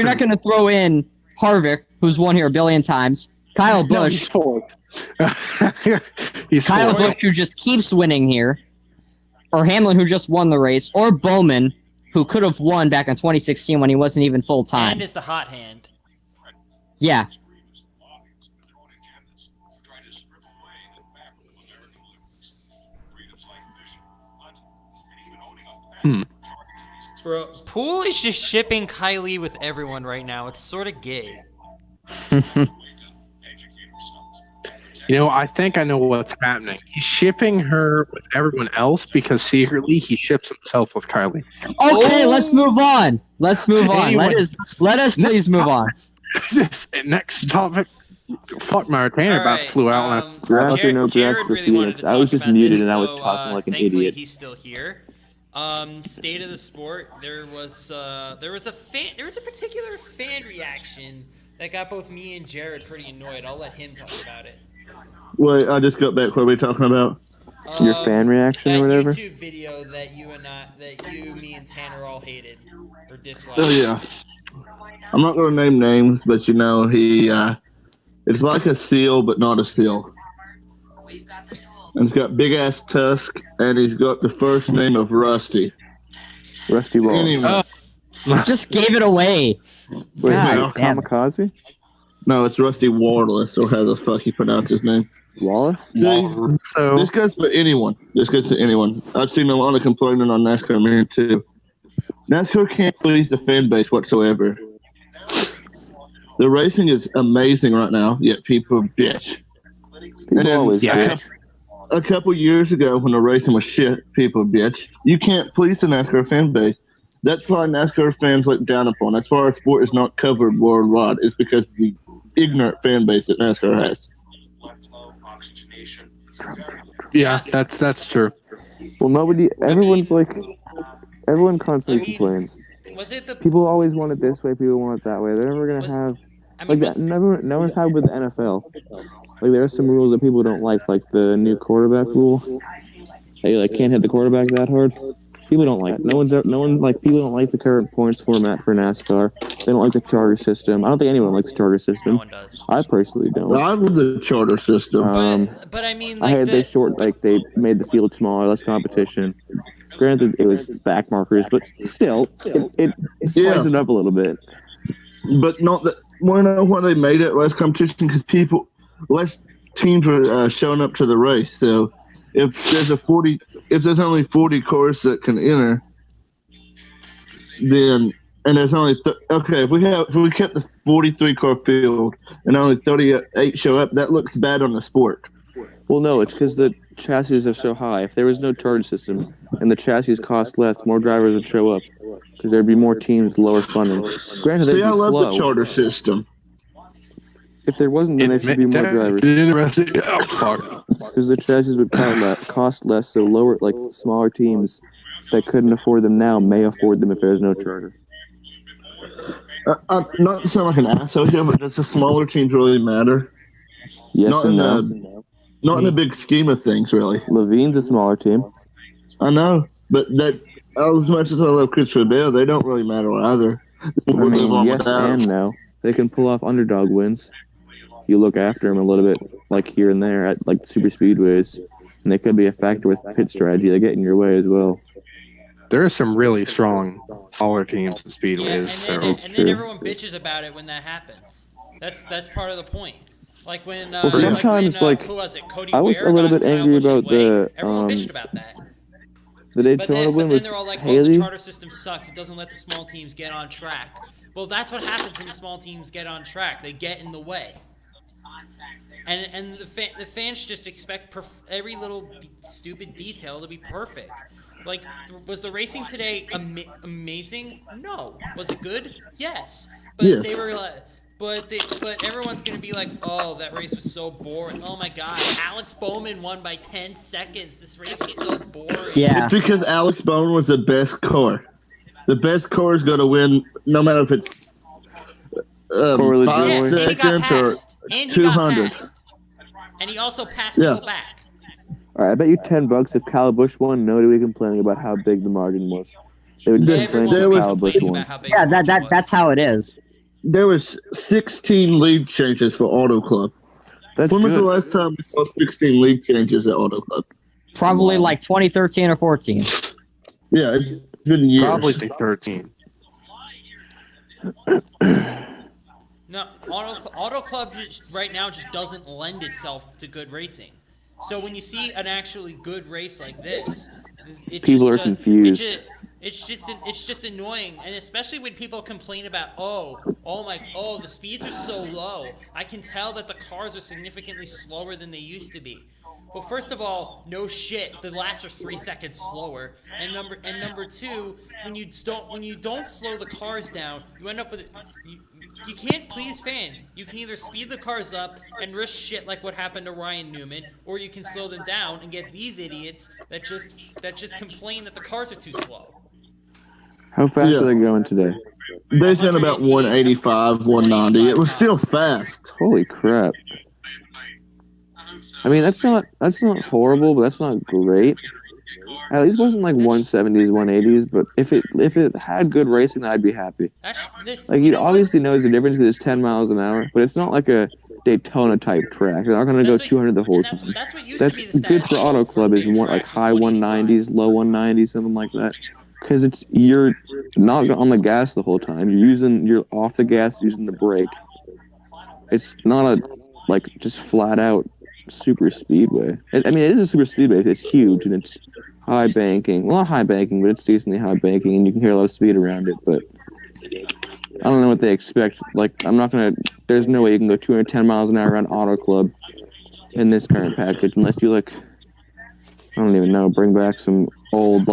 not gonna throw in Harvick, who's won here a billion times. Kyle No, Busch. he's fourth. He's Kyle fourth. Busch, who just keeps winning here. Or Hamlin, who just won the race. Or Bowman, who could have won back in 2016 when he wasn't even full time. And is the hot hand. Yeah. Bro, Poole is just shipping Kylie with everyone right now. It's sort of gay. You know, I think I know what's happening. He's shipping her with everyone else because secretly he ships himself with Kylie. Okay, let's move on. Let's move on. Anyway. Let us please move on. Next topic. Fuck, my retainer about flew out. Grass or no grass for Phoenix. I was just muted and I was talking like an thankfully idiot. He's still here. State of the sport. There was a particular fan reaction that got both me and Jared pretty annoyed. I'll let him talk about it. Wait, I just got back. What are we talking about? Your fan reaction that or whatever? YouTube video that you, me, and Tanner all hated or disliked. Oh yeah. I'm not going to name names, but you know it's like a seal, but not a seal. And he's got big ass tusk, and he's got the first name of Rusty. Rusty Wallace. Anyway, Just gave it away. Wait, God damn it. Kamikaze? no, it's Rusty Warless, or how the fuck you pronounce his name. Wallace? See, So this goes for anyone. This goes to anyone. I've seen a lot of complaining on NASCAR Amino too. NASCAR can't please the fan base whatsoever. The racing is amazing right now, yet people bitch. People always bitch. A couple years ago, when the racing was shit, people bitch. You can't please the NASCAR fan base. That's why NASCAR fans look down upon. That's why our sport is not covered worldwide. It's because of the ignorant fan base that NASCAR has. yeah, that's true. Well, everyone constantly complains. Was it the? People always want it this way, people want it that way. They're never going to have, no one's had with the NFL. Like, there are some rules that people don't like the new quarterback rule. They like can't hit the quarterback that hard. People don't like. People don't like the current points format for NASCAR. They don't like the charter system. I don't think anyone likes the charter No system. one does. I personally don't. I love the charter system. But I mean, I like had they made the field smaller, less competition. Granted, it was back markers, but still, it spices it up a little bit. But not that. Want to know why they made it less competition? Because less teams were showing up to the race. So if there's only 40 cars that can enter, then and there's only if we kept the 43 car field and only 38 show up, that looks bad on the sport. Well, no, it's because the chassis are so high. If there was no charge system and the chassis cost less, more drivers would show up because there'd be more teams with lower funding. Granted, they'd be I love slow. the charter system. If there wasn't, then there should be more drivers. Oh fuck! Because the chassis would cost less, so smaller teams that couldn't afford them now may afford them if there's no charter. Not to sound like an asshole here, but does the smaller teams really matter? Yes Not and no. Not in the big scheme of things, really. Levine's a smaller team. I know, but as much as I love Christopher Bale, they don't really matter either. I mean, yes and no. They can pull off underdog wins. You look after them a little bit, like here and there at like super speedways, and they could be a factor with pit strategy. They get in your way as well. There are some really strong smaller teams and speedways. Yeah, and then everyone bitches about it when that happens. That's part of the point. Like when sometimes who was it? Cody I was Ware a little got bit Kyle angry Busch's about way. Everyone bitched about that. The Daytona win But then with they're all like, Haley. "Oh, the charter system sucks. It doesn't let the small teams get on track." Well, that's what happens when the small teams get on track. They get in the way. And the fans just expect every little stupid detail to be perfect. Like, was the racing today amazing? No. Was it good? Yes. But they were like, but everyone's gonna be like, oh, that race was so boring. Oh my God, Alex Bowman won by 10 seconds. This race was so boring. Yeah. It's because Alex Bowman was the best car. The best car is going to win, no matter if it's 5 and he got seconds or passed. And he 200. got passed. And he also passed people back. All right, I bet you $10 if Kyle Busch won. Nobody would be complaining about how big the margin was. They would just complain Everyone if was Kyle Busch complaining won. about how big the margin was. That's how it is. There was 16 league changes for Auto Club. That's When was good. the last time we saw 16 league changes at Auto Club? Probably like 2013 or 14. Yeah, it's been years. Probably 13. No, Auto Club right now just doesn't lend itself to good racing. So when you see an actually good race like this, People are confused. It's just annoying, and especially when people complain about the speeds are so low. I can tell that the cars are significantly slower than they used to be. Well, first of all, no shit, the laps are 3 seconds slower. And number two, when you don't slow the cars down, you end up with you can't please fans. You can either speed the cars up and risk shit like what happened to Ryan Newman, or you can slow them down and get these idiots that just complain that the cars are too slow. How fast are they going today? They said about 185, 190. It was still fast. Holy crap! I mean, that's not horrible, but that's not great. At least it wasn't like 170s, 180s. But if it had good racing, I'd be happy. Like you obviously knows the difference because it's 10 miles an hour, but it's not like a Daytona type track. They're not going to go 200 the whole time. That's good for Auto Club. Is more like high 190s, low 190s, something like that. Because you're not on the gas the whole time. You're off the gas using the brake. It's not just flat out super speedway. It is a super speedway. It's huge and it's high banking. Well, not high banking, but it's decently high banking, and you can hear a lot of speed around it. But I don't know what they expect. There's no way you can go 210 miles an hour around Auto Club in this current package unless you I don't even know, bring back some old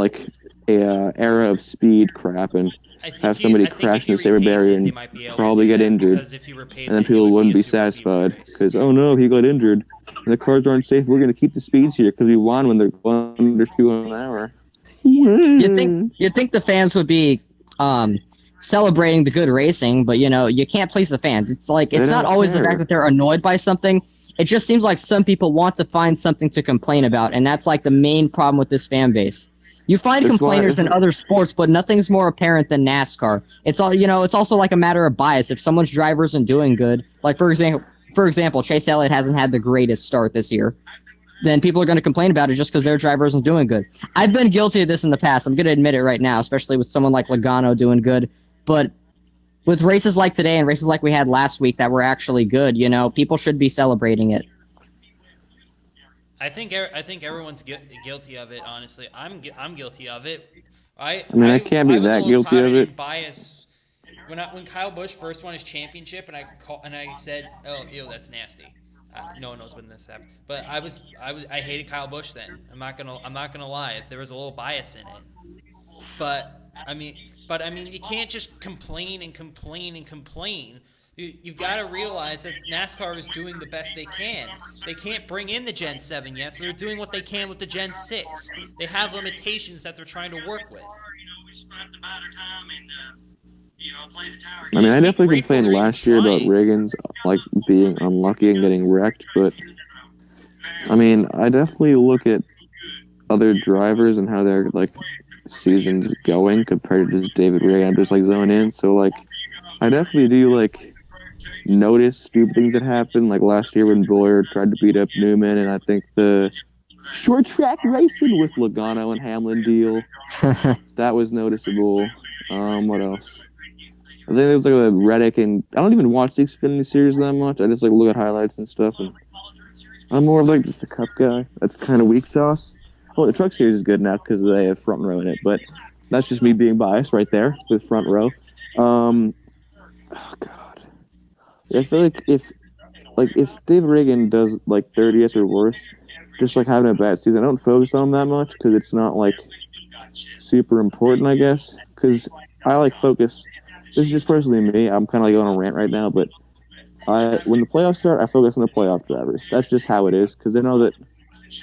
era of speed crap and have somebody crash in the saber barrier and probably get injured, and then people wouldn't be satisfied because he got injured and the cars aren't safe. We're gonna keep the speeds here because we won when they're going under 2 an hour. You think the fans would be celebrating the good racing, but you can't please the fans. It's like They it's not don't always the care. fact that they're annoyed by something. It just seems like some people want to find something to complain about, and that's like the main problem with this fan base. You find That's why complainers in other sports, but nothing's more apparent than NASCAR. It's all it's also like a matter of bias. If someone's driver isn't doing good, like for example, Chase Elliott hasn't had the greatest start this year, then people are going to complain about it just because their driver isn't doing good. I've been guilty of this in the past. I'm going to admit it right now, especially with someone like Logano doing good. But with races like today and races like we had last week that were actually good, people should be celebrating it. I think everyone's guilty of it. Honestly, I'm guilty of it. I mean, I can't be was that a little guilty of clouded it. in bias when Kyle Busch first won his championship, and I said, "Oh, ew, that's nasty." No one knows when this happened, but I hated Kyle Busch then. I'm not gonna lie. There was a little bias in it, but I mean, you can't just complain and complain and complain. You've got to realize that NASCAR is doing the best they can. They can't bring in the Gen 7 yet, so they're doing what they can with the Gen 6. They have limitations that they're trying to work with. I mean, I definitely complained last year about Reagan's like being unlucky and getting wrecked, but I mean, I definitely look at other drivers and how their like season's going compared to just David Reagan. I'm just like zoning in, so like I definitely do like notice stupid things that happen. Like last year when Boyer tried to beat up Newman, and I think the short track racing with Logano and Hamlin deal that was noticeable. What else? I think it was like a Reddick, and I don't even watch the Xfinity series that much. I just like look at highlights and stuff, and I'm more of like just a Cup guy. That's kind of weak sauce. Oh, the Truck Series is good now because they have front row in it, but that's just me being biased right there with front row. Oh God, I feel like if Dave Reagan does like 30th or worse, just like having a bad season, I don't focus on him that much because it's not like super important, I guess. Because I like focus. This is just personally me. I'm kind of like on a rant right now, but when the playoffs start, I focus on the playoff drivers. That's just how it is because I know that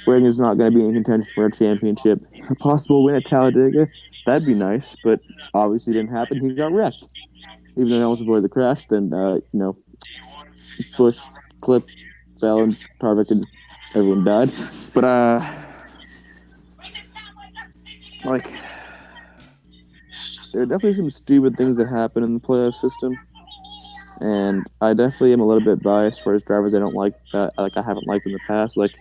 Reagan's not going to be in contention for a championship. A possible win at Talladega, that'd be nice, but obviously didn't happen. He got wrecked. Even though I almost avoided the crash, then Bush, Clip, fell, and Tarvik, and everyone died. But like, there are definitely some stupid things that happen in the playoff system, and I definitely am a little bit biased for his drivers I don't like that I haven't liked in the past. Like,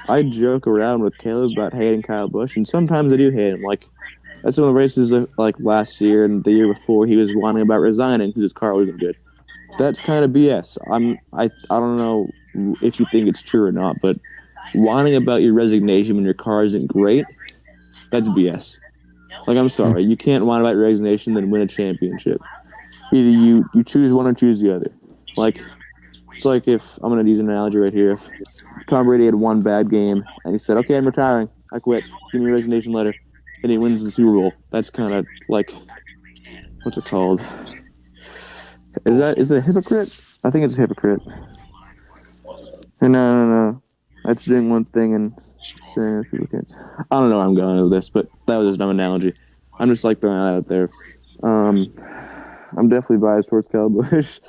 I joke around with Caleb about hating Kyle Busch, and sometimes I do hate him. Like, that's one of the races like last year and the year before he was whining about resigning because his car wasn't good. That's kind of BS. I don't know if you think it's true or not, but whining about your resignation when your car isn't great, that's BS. Like, I'm sorry, you can't whine about your resignation then win a championship. Either you choose one or choose the other. Like, it's like if I'm gonna use an analogy right here. If Tom Brady had one bad game and he said, "Okay, I'm retiring. I quit. Give me a resignation letter," and he wins the Super Bowl. That's kind of like, what's it called? Is it a hypocrite? I think it's a hypocrite. No. That's doing one thing and saying that people can't. I don't know where I'm going with this, but that was a dumb analogy. I'm just like throwing that out there. I'm definitely biased towards Kyle Busch.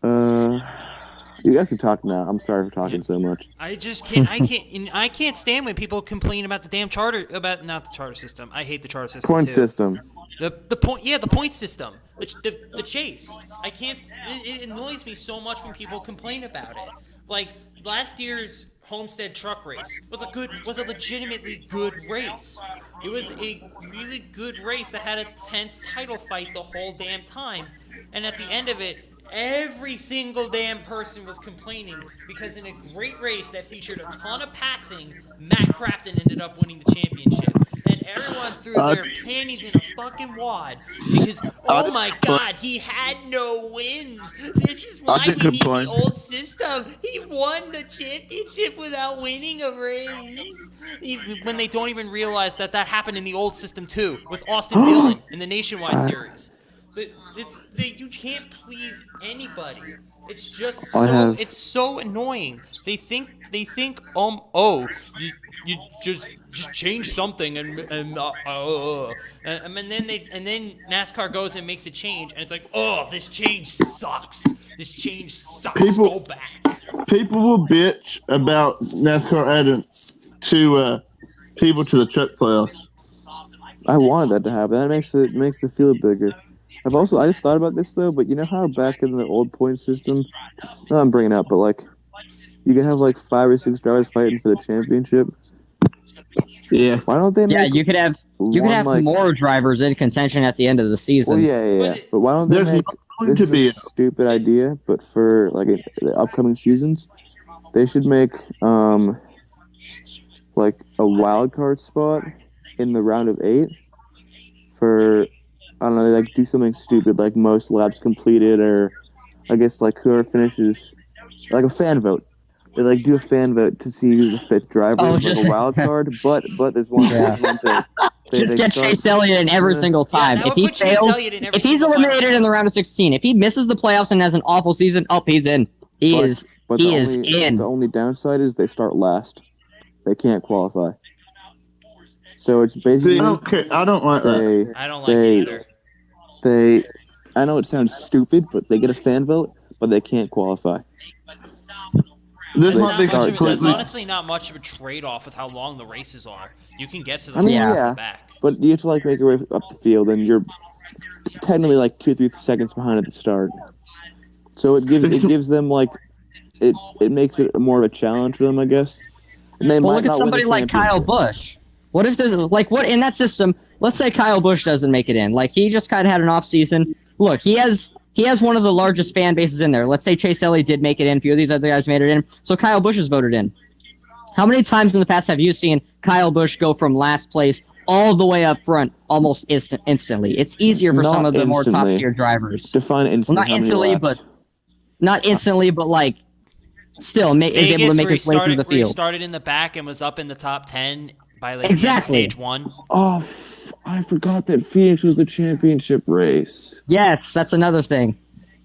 You guys can talk now. I'm sorry for talking so much. I just can't. I can't stand when people complain about the damn not the charter system. I hate the charter system. Point too. system. The point system. The chase. I can't. It annoys me so much when people complain about it. Like last year's Homestead Truck Race was a legitimately good race. It was a really good race that had a tense title fight the whole damn time, and at the end of it, every single damn person was complaining because in a great race that featured a ton of passing, Matt Crafton ended up winning the championship. And everyone threw their panties in a fucking wad because, oh my God, he had no wins. This is why we need the old system. He won the championship without winning a race. When they don't even realize that happened in the old system too, with Austin Dillon in the Nationwide Series. You can't please anybody. It's just I so have- it's so annoying. They think you just change something and then NASCAR goes and makes a change and it's like, oh, this change sucks. This change sucks. People- Go back. People will bitch about NASCAR adding two people to the truck playoffs. I wanted that to happen. That makes the field bigger. I just thought about this though, but you know how back in the old point system, no, I'm bringing it up, but like you can have like 5 or 6 drivers fighting for the championship. Yeah. Why don't they Yeah, make you could have like, more drivers in contention at the end of the season. Well, yeah. But why don't they There's make going this to be is a stupid idea, but for like the upcoming seasons, they should make like a wild card spot in the round of 8 for I don't know, they like do something stupid like most laps completed, or I guess like whoever finishes, like a fan vote. They like do a fan vote to see who's the 5th driver, Oh, like just- a wild card. But there's one Yeah. thing. Just get Chase Elliott in every single time. that if would he put Chase fails, Elliott in every if he's single eliminated final. in the round of 16, if he misses the playoffs and has an awful season, he's in. He is in. The only downside is they start last. They can't qualify. So it's See, basically I don't care. I don't like that. I don't like it either. I know it sounds stupid, but they get a fan vote, but they can't qualify. This So might be start That's completely. honestly not much of a trade-off with how long the races are. You can get to the I mean, front yeah. and back. But you have to like make your way up the field, and you're technically like 2 or 3 seconds behind at the start. So it gives them like it makes it more of a challenge for them, I guess. And they Well, might look at not win the somebody like Kyle championship. Busch. What if there's like what in that system? Let's say Kyle Busch doesn't make it in. Like he just kind of had an off season. Look, he has one of the largest fan bases in there. Let's say Chase Elliott did make it in. A few of these other guys made it in. So Kyle Busch is voted in. How many times in the past have you seen Kyle Busch go from last place all the way up front almost instantly? It's easier for some Not of the more instantly. top tier drivers. Define instantly. Well, not how many instantly, laps? but not instantly, but like still is able to make his way through the Where he field. started in the back and was up in the top 10 by like Exactly. stage 1. Oh, I forgot that Phoenix was the championship race. Yes, that's another thing.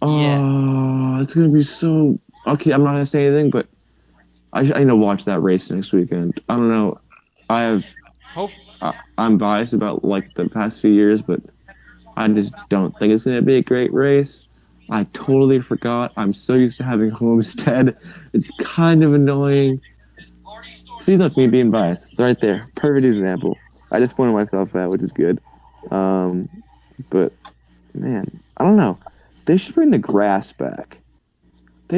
Oh, it's gonna be so. Okay, I'm not gonna say anything, but I need to watch that race next weekend. I don't know. I'm biased about like the past few years, but I just don't think it's gonna be a great race. I totally forgot. I'm so used to having Homestead. It's kind of annoying. See, look, me being biased. It's right there. Perfect example. I just pointed myself out, which is good. But, man, I don't know. They should bring the grass back. They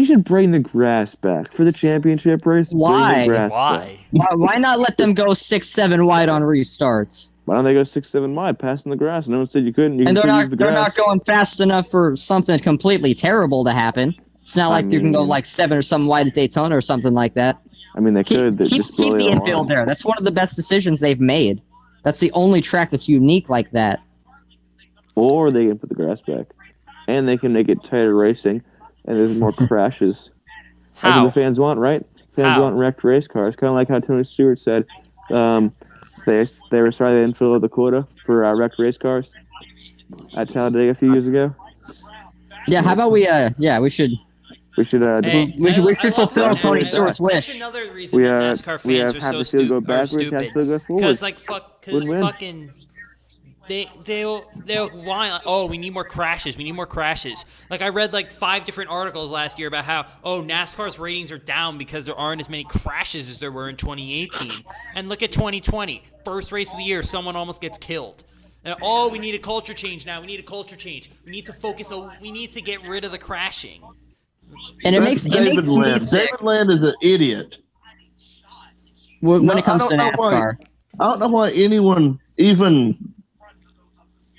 should bring the grass back for the championship race. Bring Why? the grass back. Why not let them go 6-7 wide on restarts? Why don't they go 6-7 wide, passing the grass? No one said you couldn't. You And can they're still use the not grass. going fast enough for something completely terrible to happen. It's not like you can go mean- like 7 or something wide at Daytona or something like that. I mean, they could. They Keep just blow the the infield line. there. That's one of the best decisions they've made. That's the only track that's unique like that. Or they can put the grass back. And they can make it tighter racing, and there's more crashes. That's what How? the fans want, right? Fans How? want wrecked race cars. Kind of like how Tony Stewart said they were sorry they didn't fill the quota for wrecked race cars at Talladega a few years ago. Yeah, how about we should We should Hey, we should I love fulfill that. Tony I- Stewart's That's wish. another reason we that NASCAR we fans have are have so the field go backwards, have the stupid. field go forward. Because Win-win. fucking they'll whine. Oh, we need more crashes. We need more crashes. Like I read like 5 different articles last year about how NASCAR's ratings are down because there aren't as many crashes as there were in 2018. And look at 2020, first race of the year, someone almost gets killed. And, we need a culture change now. We need a culture change. We need to focus. We need to get rid of the crashing. And it That's makes me Land. sick David Land is an idiot. when No, it comes I to don't know why- NASCAR. I don't know why anyone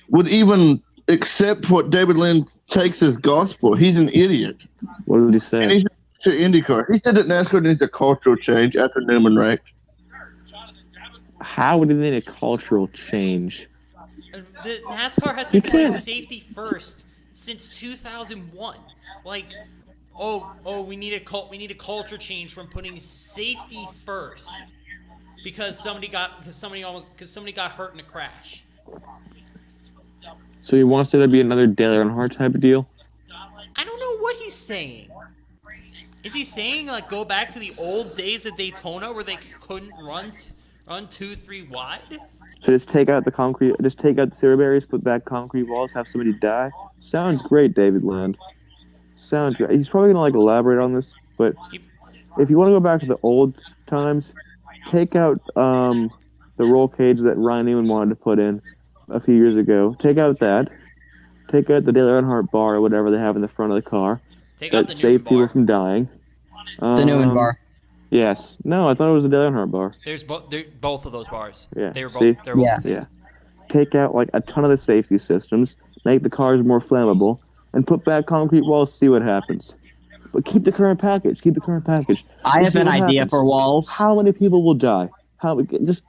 would even accept what David Land takes as gospel. He's an idiot. What did he And say? he's to IndyCar. He said that NASCAR needs a cultural change after Newman wrecked. How would they need a cultural change? The NASCAR has been You putting can't. safety first since 2001. Like, we need a culture change from putting safety first because somebody got hurt in a crash. So he wants there to be another Dale Earnhardt type of deal? I don't know saying? Is he saying like go back to the old days of Daytona where they couldn't run 2-3 wide? So just take out the zero barriers, put back concrete walls, have somebody die. Sounds great, David Land. Sounds great. He's probably gonna like elaborate on this, but if you want to go back to the old times, take out the roll cage that Ryan Newman wanted to put in a few years ago. Take out that. Take out the Dale Earnhardt bar or whatever they have in the front of the car. Take out the save Newman people bar. from dying. The Newman bar. Yes. No, I thought it was the Dale Earnhardt bar. There's both of those bars. Yeah. They were both. See? They're both. Yeah. The same. Yeah. Take out like a ton of the safety systems, make the cars more flammable, and put back concrete walls. See what happens. But keep the current package. Keep the current package. I Just have see an what idea happens. for walls. How many people will die? Just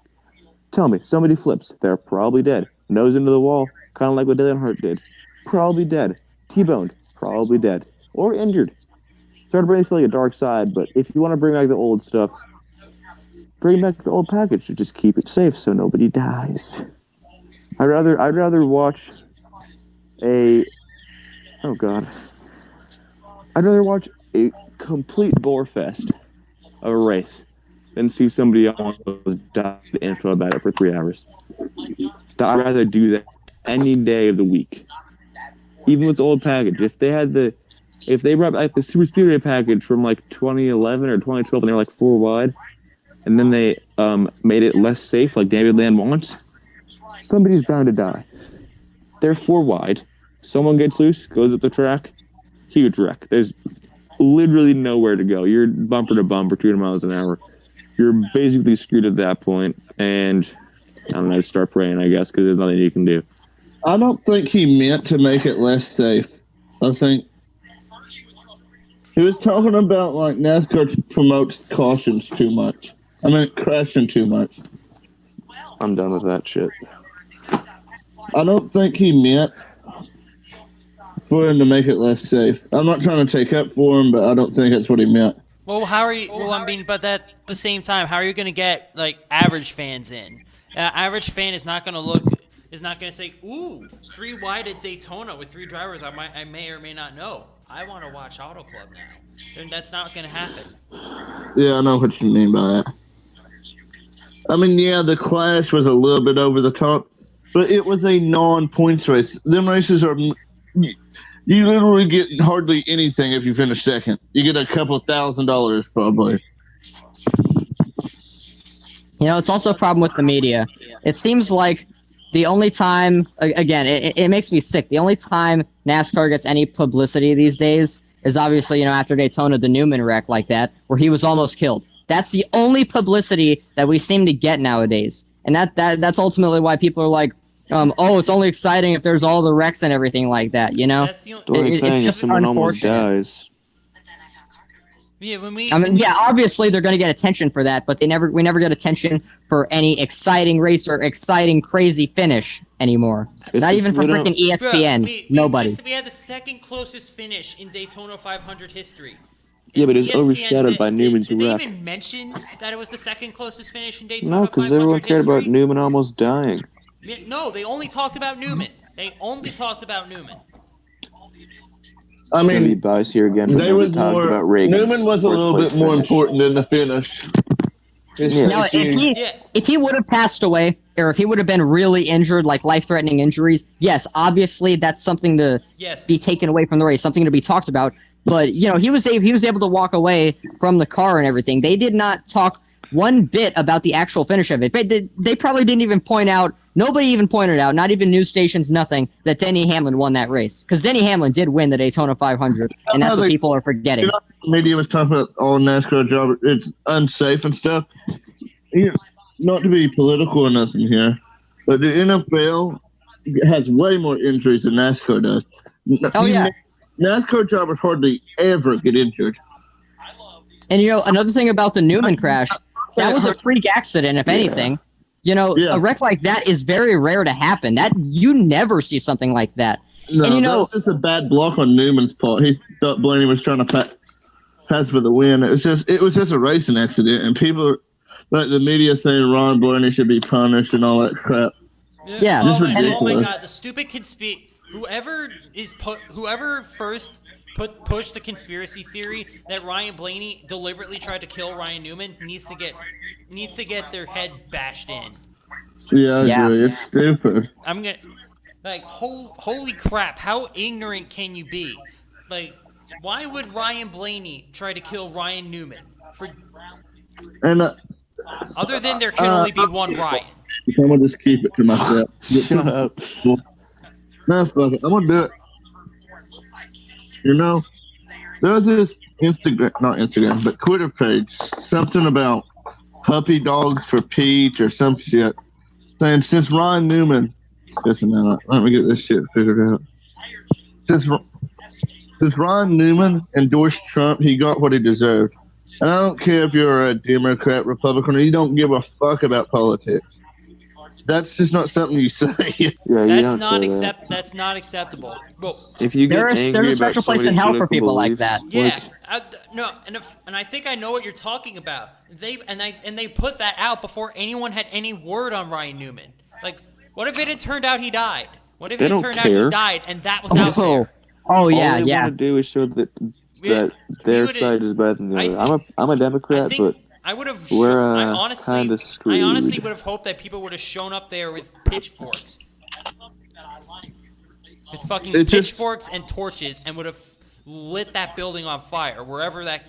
tell me. Somebody flips. They're probably dead. Nose into the wall, kind of like what Dale Earnhardt did. Probably dead. T-boned. Probably dead. Or injured. Sorry to bring this to like a dark side, but if you want to bring back the old stuff, bring back the old package to just keep it safe so nobody dies. I'd rather watch a I'd rather watch a complete bore fest of a race than see somebody almost die info about it for 3 hours. I'd rather do that any day of the week. Even with the old package. If they brought back the Super Speedway package from like 2011 or 2012 and they were like 4 wide, and then they made it less safe like David Land wants, somebody's bound to die. They're 4 wide. Someone gets loose, goes up the track, huge wreck. There's literally nowhere to go. You're bumper to bumper, 200 miles an hour. You're basically screwed at that point, and I don't know, start praying, I guess, because there's nothing you can do. I don't think he meant to make it less safe. I think he was talking about like NASCAR promotes cautions too much. I mean, crashing too much. I'm done with that shit. I don't think he meant for him to make it less safe. I'm not trying to take up for him, but I don't think that's what he meant. Well, how are you? Well, I mean, but at the same time, how are you going to get like average fans in? Average fan is not going to say, "Ooh, 3 wide at Daytona with 3 drivers I may or may not know. I want to watch Auto Club now." And that's not going to happen. Yeah, I know what you mean by that. I mean, yeah, the clash was a little bit over the top, but it was a non-points race. Them races are... You literally get hardly anything if you finish second. You get a couple $1,000 probably. You know, it's also a problem with the media. It seems like the only time, again, it makes me sick. The only time NASCAR gets any publicity these days is obviously, you know, after Daytona, the Newman wreck like that, where he was almost killed. That's the only publicity that we seem to get nowadays. And that's ultimately why people are like, oh, it's only exciting if there's all the wrecks and everything like that, you know? That's the only. What I'm saying it's is just someone almost unfortunate. dies. Yeah, I mean, yeah, obviously they're going to get attention for that, but we never get attention for any exciting race or exciting crazy finish anymore. It's Not just even for we don't- freaking ESPN. Nobody. We had the second closest finish in Daytona 500 history. Yeah, but it's ESPN overshadowed by Newman's did they wreck. even mention that it was the second closest finish in Daytona No, 500 because everyone cared about history? Newman almost dying. No, they only talked about Newman. They only talked about Newman. I Gonna be mean, biased here again. But they nobody was talked more... about Reagan's Newman was a fourth little place bit more finish. important than the finish. Yeah. Now, if he would have passed away, or if he would have been really injured, like life-threatening injuries, yes, obviously that's something to be taken away from the race, something to be talked about. But you know, he was able to walk away from the car and everything. They did not talk one bit about the actual finish of it. But they probably didn't even point out. Nobody even pointed out, not even news stations, nothing, that Denny Hamlin won that race. Because Denny Hamlin did win the Daytona 500, and that's what people are forgetting. You know, the media was talking about all NASCAR drivers, it's unsafe and stuff. You know, not to be political or nothing here, but the NFL has way more injuries than NASCAR does. Oh, yeah. NASCAR drivers hardly ever get injured. And you know, another thing about the Newman crash, that was a freak accident, if anything. You know, a wreck like that is very rare to happen. That you never see something like that. No, and you know, that was just a bad block on Newman's part. He thought Blaney was trying to pass for the win. It was just a racing accident, and people like the media saying Ron Blaney should be punished and all that crap. Yeah. Oh, This is oh my ridiculous. God, the stupid kids speak. Whoever first push the conspiracy theory that Ryan Blaney deliberately tried to kill Ryan Newman needs to get their head bashed in. Yeah, I Yeah. agree. It's stupid. I'm gonna holy crap! How ignorant can you be? Like, why would Ryan Blaney try to kill Ryan Newman for And other than there can only be one Ryan? I'm gonna just keep it to myself. Shut up. No, fuck it. I'm gonna do it. You know, there's this not Instagram, but Twitter page, something about puppy dogs for Peach or some shit, saying since Ryan Newman, listen, man, let me get this shit figured out. Since Ron Newman endorsed Trump, he got what he deserved. And I don't care if you're a Democrat, Republican, or you don't give a fuck about politics. That's just not something you say. Yeah, you don't say that. That's not acceptable. Well, If you get There's angry a special about place in somebody's hell for political people like beliefs, that. yeah, and I think I know what you're talking about. They put that out before anyone had any word on Ryan Newman. Like, what if it had turned out he died? What if They it don't turned out care. he died and that was out there? Oh yeah, all they yeah. want to do is show that We their would've- side is better than the I other. think- I'm a Democrat, I think but I would have. we're, I kinda honestly screwed. would have hoped that people would have shown up there with pitchforks, with fucking It just- pitchforks and torches, and would have lit that building on fire wherever that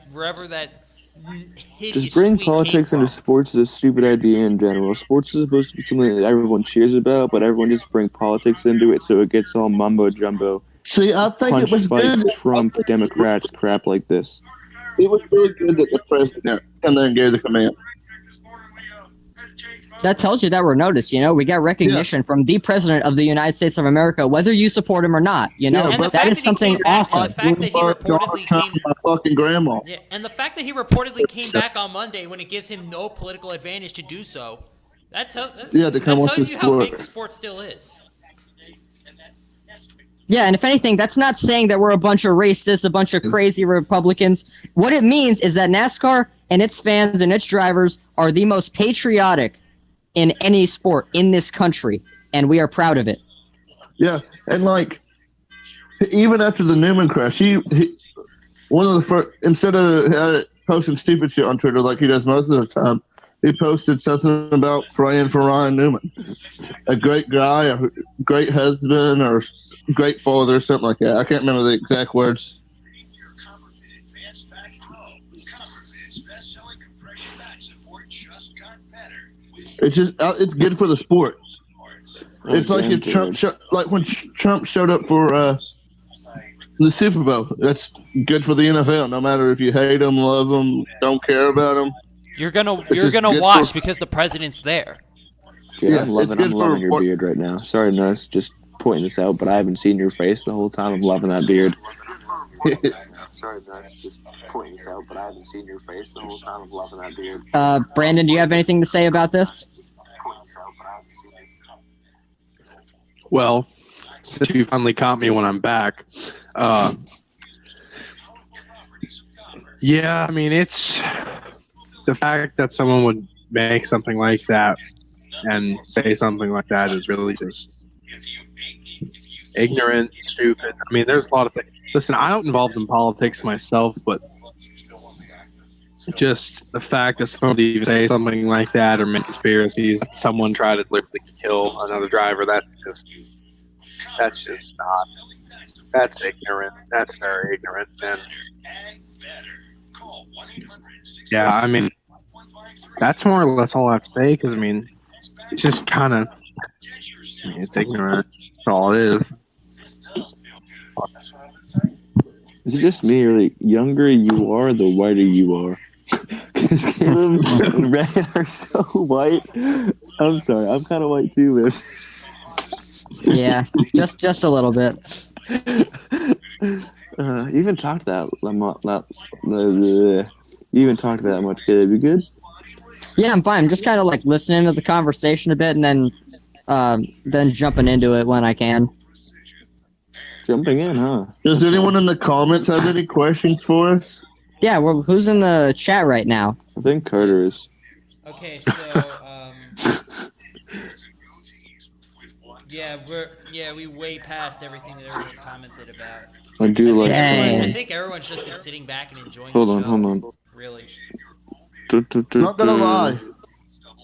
hideous just bring tweet came politics into from. sports is a stupid idea in general. Sports is supposed to be something that everyone cheers about, but everyone just bring politics into it, so it gets all mumbo jumbo. See, I think Punch, it was fight, good. Trump, Democrats, crap like this. It was really good that the president came there and gave the command. That tells you that we're noticed. You know, we got recognition from the president of the United States of America, whether you support him or not. You know, Yeah, And the but fact that is that he something came back- awesome. the fact that he reportedly Trump, came. my fucking grandma. Yeah, and the fact that he reportedly came back on Monday when it gives him no political advantage to do so, that tells you how big the sport still is. Yeah, and if anything, that's not saying that we're a bunch of racists, a bunch of crazy Republicans. What it means is that NASCAR and its fans and its drivers are the most patriotic in any sport in this country, and we are proud of it. Yeah, and like even after the Newman crash, he one of the first, instead of posting stupid shit on Twitter like he does most of the time, he posted something about praying for Ryan Newman, a great guy, a great husband, or great father, or something like that. I can't remember the exact words. It's good for the sport. It's like if Trump when Trump showed up for the Super Bowl. That's good for the NFL. No matter if you hate them, love them, don't care about them. You're gonna just good watch for- because the president's there. Dude, Yeah, I'm it's loving good for your what- beard right now. Sorry, Nurse, just pointing this out, but I haven't seen your face the whole time. I'm loving that beard. Sorry, Nurse, just pointing this out, but I haven't seen your face the whole time. I'm loving that beard. Brandon, do you have anything to say about this? Well, since you finally caught me when I'm back, yeah, I mean, it's the fact that someone would make something like that and say something like that is really just ignorant, stupid. I mean, there's a lot of things. Listen, I'm not involved in politics myself, but just the fact that somebody would say something like that or make conspiracies, someone try to literally kill another driver, that's just not. That's ignorant. That's very ignorant. And yeah, I mean, that's more or less all I have to say because, I mean, it's just kind of, it's ignorant. That's all it is. Is it just me, or the younger you are, the whiter you are? Because Caleb and Red are so white. I'm sorry, I'm kind of white too, man. Yeah, just a little bit. You even talked that you even talked that much, Caleb. You good? Yeah, I'm fine. I'm just kind of like listening to the conversation a bit and then jumping into it when I can. Jumping in, huh? Does anyone in the comments have any questions for us? Yeah, well, who's in the chat right now? I think Carter is. Okay, so we way past everything that everyone commented about. I do like Dang. I some. think everyone's just been sitting back and enjoying Hold the on, show. hold on. Really. Not gonna lie,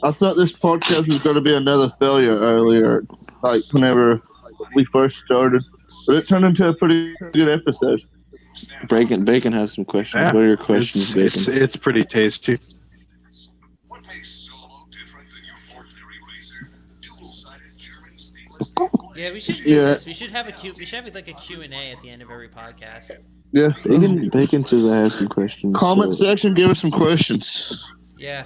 I thought this podcast was gonna be another failure earlier, like whenever we first started, but it turned into a pretty good episode. Bacon has some questions. Yeah, What are your questions, Bacon? it's pretty tasty. Yeah, we should do Yeah. this. We should have like a Q&A at the end of every podcast. Yeah. Bacon says I have some questions. Comment so- section, give us some questions. Yeah.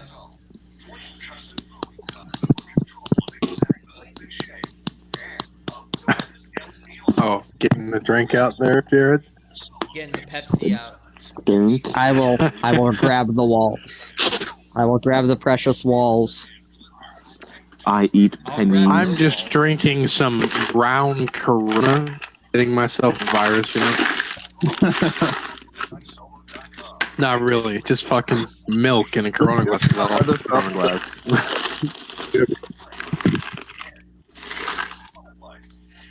Oh, getting the drink out there, Jared. Getting the Pepsi out. Dunk. I will grab the walls. I will grab the precious walls. I eat I'll pennies. grab I'm just drinking some brown Corona, getting myself a virus, you know. Not really, just fucking milk in a Corona glass. 'Cause I love the Corona glass.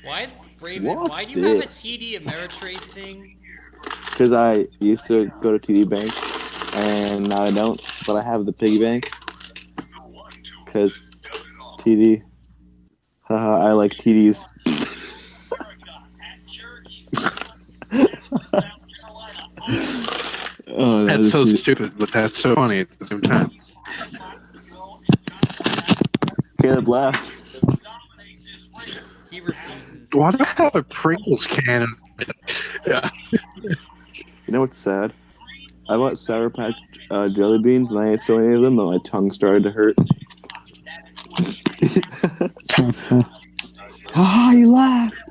Why, Raven? What's Why do you have a this? TD Ameritrade thing? Because I used to go to TD Bank, and now I don't, but I have the piggy bank. Because TD. Haha, I like TDs. Oh, That's so is- stupid, but that's so funny at the same time. Caleb laugh. He refuses. Why do I have a Pringles can? Yeah. You know what's sad? I bought Sour Patch jelly beans, and I ate so many of them that my tongue started to hurt. Haha, you laughed!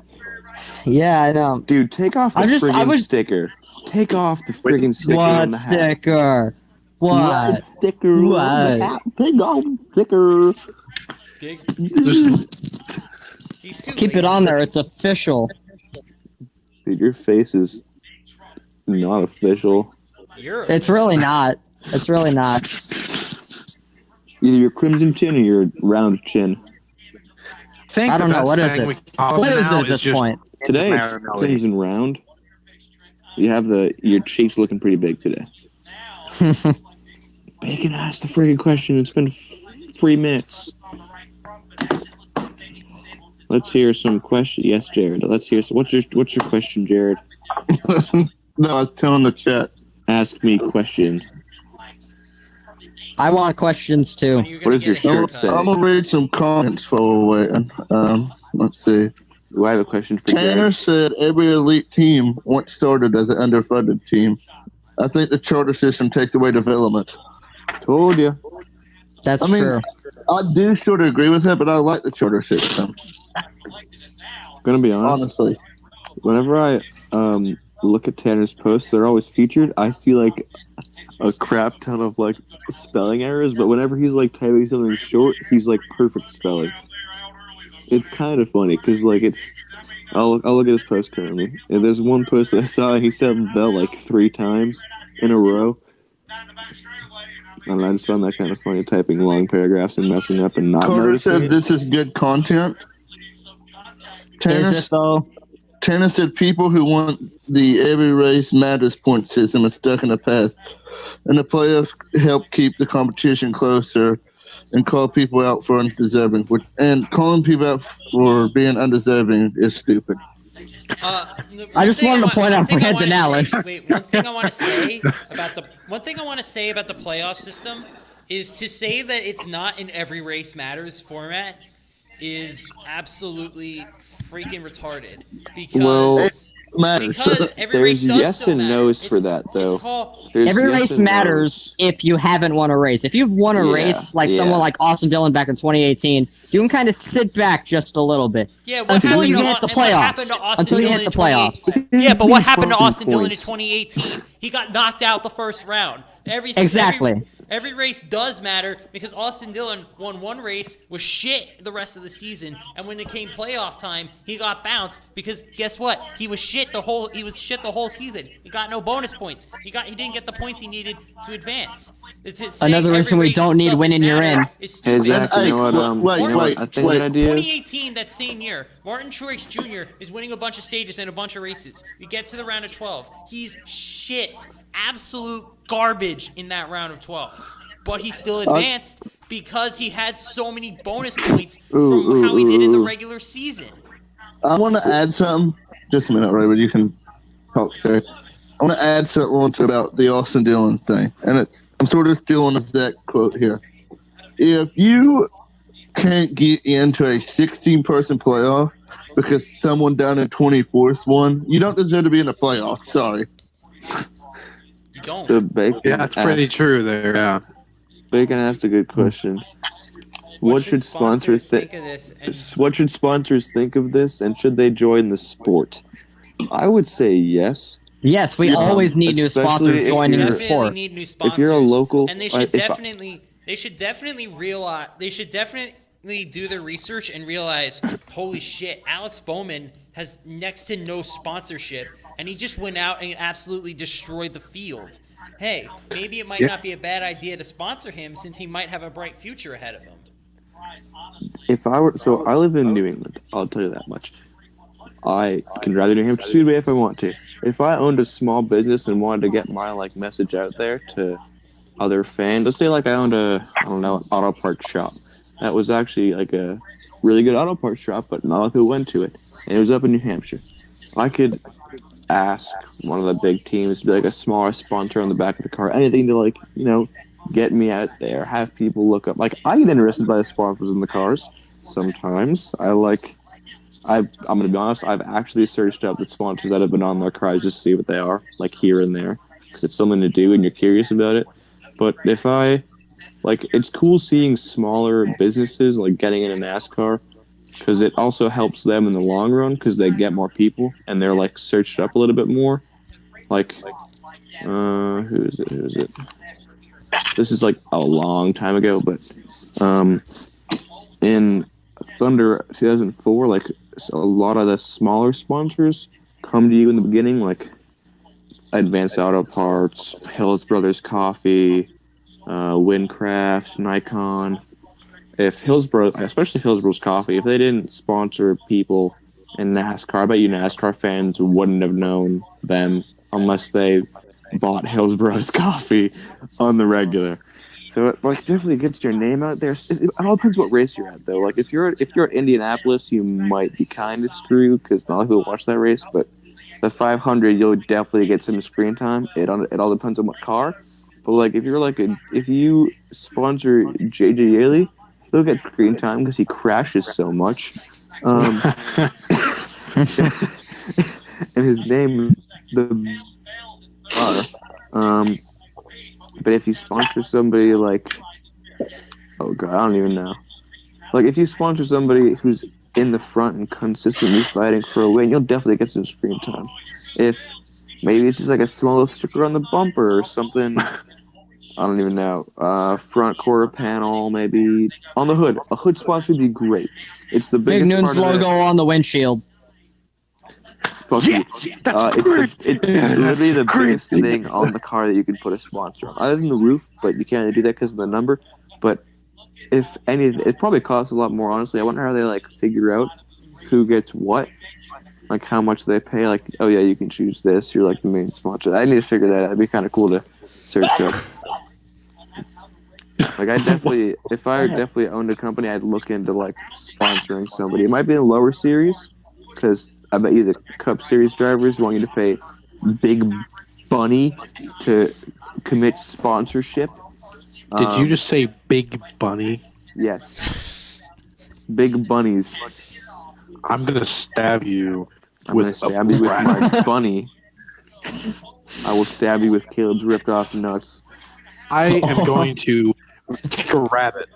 Yeah, I know. Dude, take off the I friggin' was- sticker. Take off the friggin' sticker on What the hat. sticker? What? sticker? on the What? hat. Take off the sticker. He's too Keep it lazy. on there. It's official. Dude, your face is not official. It's really not. It's really not. Either your crimson chin or your round chin. I don't know. What is it? What is it at this point? Today it's crimson round. You have your cheeks looking pretty big today. Bacon asked the friggin' question. It's been 3 minutes. Let's hear some question. Yes, Jared. Let's hear. What's your question, Jared? No, I was telling the chat. Ask me question. I want questions too. What does your shirt say? I'm gonna read some comments while we're waiting. Let's see. Do I have a question for Tanner Jared? said every elite team once started as an underfunded team. I think the charter system takes away development. Told you. That's I mean, true. I do sort of agree with that, but I like the charter system, Gonna be honest. honestly. Whenever I look at Tanner's posts, they're always featured. I see like a crap ton of like spelling errors, but whenever he's like typing something short, he's like perfect spelling. It's kind of funny because like I'll look at his post currently, and there's one post that I saw, and he said "the" like 3 times in a row, and I just found that kind of funny, typing long paragraphs and messing up and not Carter noticing said it. this is good content. Is it though? Tanner said people who want the every race matters point system are stuck in the past, and the playoffs help keep the competition closer and call people out for undeserving. And calling people out for being undeserving is stupid. I just wanted to point out Brandon Allen. Wait, one thing I want to say about the playoff system is to say that it's not in every race matters format is absolutely freaking retarded because Well, every race there's does yes still and matter. no's for that, though. It's called, There's Every yes race and no's. matters if you haven't won a race. If you've won a Yeah, race, like yeah. someone like Austin Dillon back in 2018, you can kind of sit back just a little bit. yeah, what Until happened you to hit the and what happened playoffs. to Austin Until you Dillon hit in the playoffs. 2018? Yeah, but what happened to 20 Austin Dillon in points. 2018? He got knocked out the first round. Exactly. Every race does matter because Austin Dillon won one race, was shit the rest of the season, and when it came playoff time, he got bounced because guess what? He was shit the whole season. He got no bonus points. He didn't get the points he needed to advance. Another reason we don't need winning you're in. Hey, Zach, you know what? I think an idea is 2018, that same year, Martin Truex Jr. is winning a bunch of stages and a bunch of races. We get to the round of 12. He's shit. Absolute garbage in that round of 12. But he still advanced because he had so many bonus points from how he did in the regular season. I want to add something. Just a minute, Raymond. You can talk there. I want to add something about the Austin Dillon thing. And I'm sort of stealing a Zach quote here. If you can't get into a 16-person playoff because someone down in 24th won, you don't deserve to be in the playoffs. Sorry. You don't. So Bacon that's pretty true there. Yeah. Bacon asked a good question. What should sponsors think of this? What should sponsors think of this, and should they join the sport? I would say yes. Yes, we always need new sponsors joining the Definitely sport. need new sponsors. If you're a local, and they should definitely realize. They should definitely do their research and realize, holy shit, Alex Bowman has next to no sponsorship, and he just went out and absolutely destroyed the field. Hey, maybe it might not be a bad idea to sponsor him since he might have a bright future ahead of him. If I were, so I live in New England. I'll tell you that much. I can drive to New Hampshire Speedway if I want to. If I owned a small business and wanted to get my message out there to other fans, let's say I owned an auto parts shop. That was actually a really good auto parts shop, but not a lot of people went to it. And it was up in New Hampshire. I could ask one of the big teams to be a smaller sponsor on the back of the car, anything to get me out there, have people look up. I get interested by the sponsors in the cars sometimes. I'm gonna be honest, I've actually searched up the sponsors that have been on their cars just to see what they are, here and there, because it's something to do and you're curious about it. But if it's cool seeing smaller businesses getting into NASCAR, because it also helps them in the long run because they get more people and they're searched up a little bit more. Who is it? This is a long time ago, but in Thunder 2004, a lot of the smaller sponsors come to you in the beginning, Advanced Auto Parts, Hills Brothers Coffee, Windcraft, Nikon. If Hillsborough, especially Hillsborough's Coffee, if they didn't sponsor people in NASCAR, I bet you NASCAR fans wouldn't have known them unless they bought Hillsborough's Coffee on the regular. So it definitely gets your name out there. It all depends what race you're at, though. If you're at Indianapolis, you might be kind of screwed because not a lot of people watch that race. But the 500, you'll definitely get some screen time. It all depends on what car. But if you sponsor JJ Yaley, he'll get screen time because he crashes so much. And his name, but if you sponsor somebody oh god, I don't even know. If you sponsor somebody who's in the front and consistently fighting for a win, you'll definitely get some screen time. If maybe it's just a small little sticker on the bumper or something. I don't even know. Front quarter panel, maybe on the hood. A hood sponsor would be great. It's the biggest Big Noon's part of logo on the windshield. Fuck you. It's literally the biggest thing on the car that you can put a sponsor on, other than the roof. But you can't do that because of the number. But if any, it probably costs a lot more. Honestly, I wonder how they figure out who gets what, how much they pay. Oh yeah, you can choose this. You're the main sponsor. I need to figure that out. It'd be kind of cool to search up. I definitely, if I definitely owned a company, I'd look into sponsoring somebody. It might be in the lower series, because I bet you the Cup Series drivers want you to pay big money to commit sponsorship. Did you just say Big Bunny? Yes. Big bunnies. I'm gonna stab you. I'm gonna stab you with my bunny. I will stab you with Caleb's ripped off nuts. I am going to take a rabbit.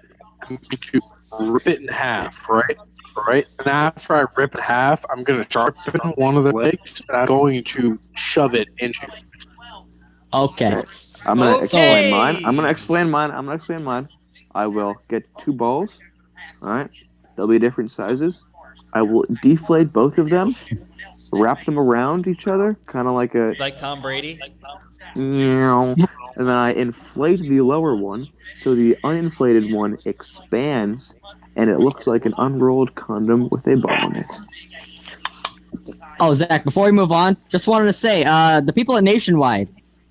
I'm going to rip it in half, right? And after I rip it in half, I'm going to sharpen one of the legs, and I'm going to shove it into it. Okay. I'm gonna explain mine. Okay. I'm gonna explain mine. I will get 2 balls. All right. They'll be different sizes. I will deflate both of them, wrap them around each other, kind of like a Like Tom Brady. meow, and then I inflate the lower one, so the uninflated one expands, and it looks like an unrolled condom with a ball in it. Oh, Zach, before we move on, just wanted to say, the people at Nationwide,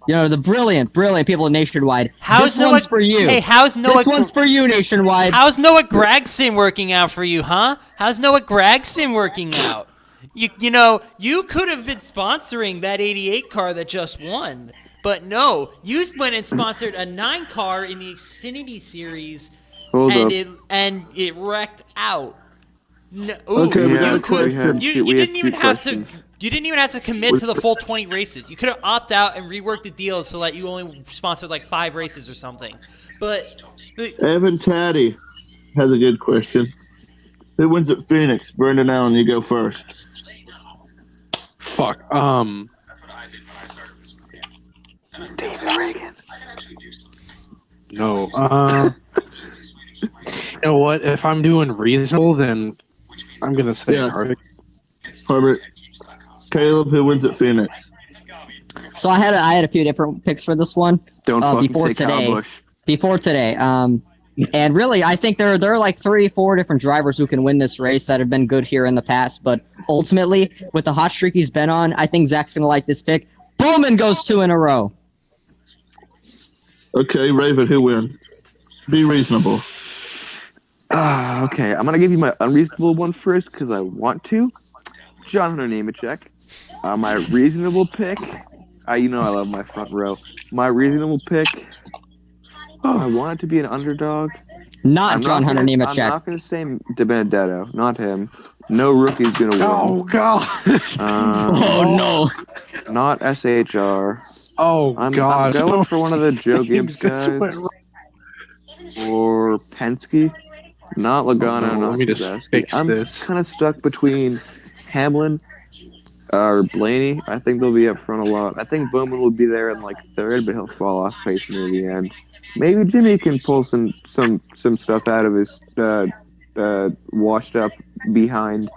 the brilliant people at Nationwide, this one's for you. Hey, how's Noah? This one's for you, Nationwide. How's Noah Gragson working out for you, huh? How's Noah Gragson working out? You could have been sponsoring that 88 car that just won, but no, you went and sponsored a 9 car in the Xfinity Series, Hold up. and it wrecked out. No, Okay, we got a question. You We have didn't two even have questions. to. You didn't even have to commit to the full 20 races. You could have opted out and reworked the deal so that you only sponsored like 5 races or something. But Evan Taddy has a good question. Who wins at Phoenix? Brendan Allen, you go first. Fuck. David Reagan. No. You know what? If I'm doing reasonable, then I'm gonna say Yeah. Harvick. Herbert. Caleb, who wins at Phoenix? So I had a few different picks for this one. Don't fucking before say Kyle today. Busch. Before today. And really, I think there are like 3-4 different drivers who can win this race that have been good here in the past. But ultimately, with the hot streak he's been on, I think Zach's gonna like this pick. Bowman goes 2 in a row. Okay, Raven, who wins? Be reasonable. Okay, I'm gonna give you my unreasonable one first because I want to. John Hunter Nemechek. My reasonable pick. I love my front row. My reasonable pick. I want it to be an underdog. Not John Hunter I'm Nemechek. not gonna say De Benedetto. Not him. No rookie's gonna win. Oh god. Oh no. Not SHR. Oh I'm god. going for one of the Joe Things Gibbs just guys. went wrong. Or Penske. Not Logano, Oh, not let me just Keselowski. fix I'm this. kind of stuck between Hamlin or Blaney. I think they'll be up front a lot. I think Bowman will be there in like 3rd, but he'll fall off pace near the end. Maybe Jimmy can pull some stuff out of his washed up behind.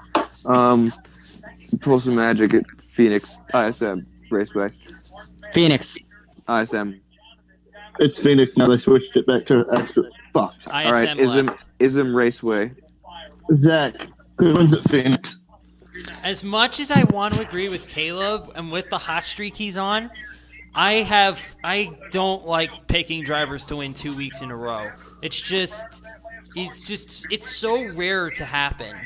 Pull some magic at Phoenix ISM Raceway. Phoenix. ISM. It's Phoenix now. They switched it back to extra. Fuck. ISM All right, left. ISM Raceway. Zach, who wins at Phoenix? As much as I want to agree with Caleb and with the hot streak he's on, I don't like picking drivers to win 2 weeks in a row. It's so rare to happen.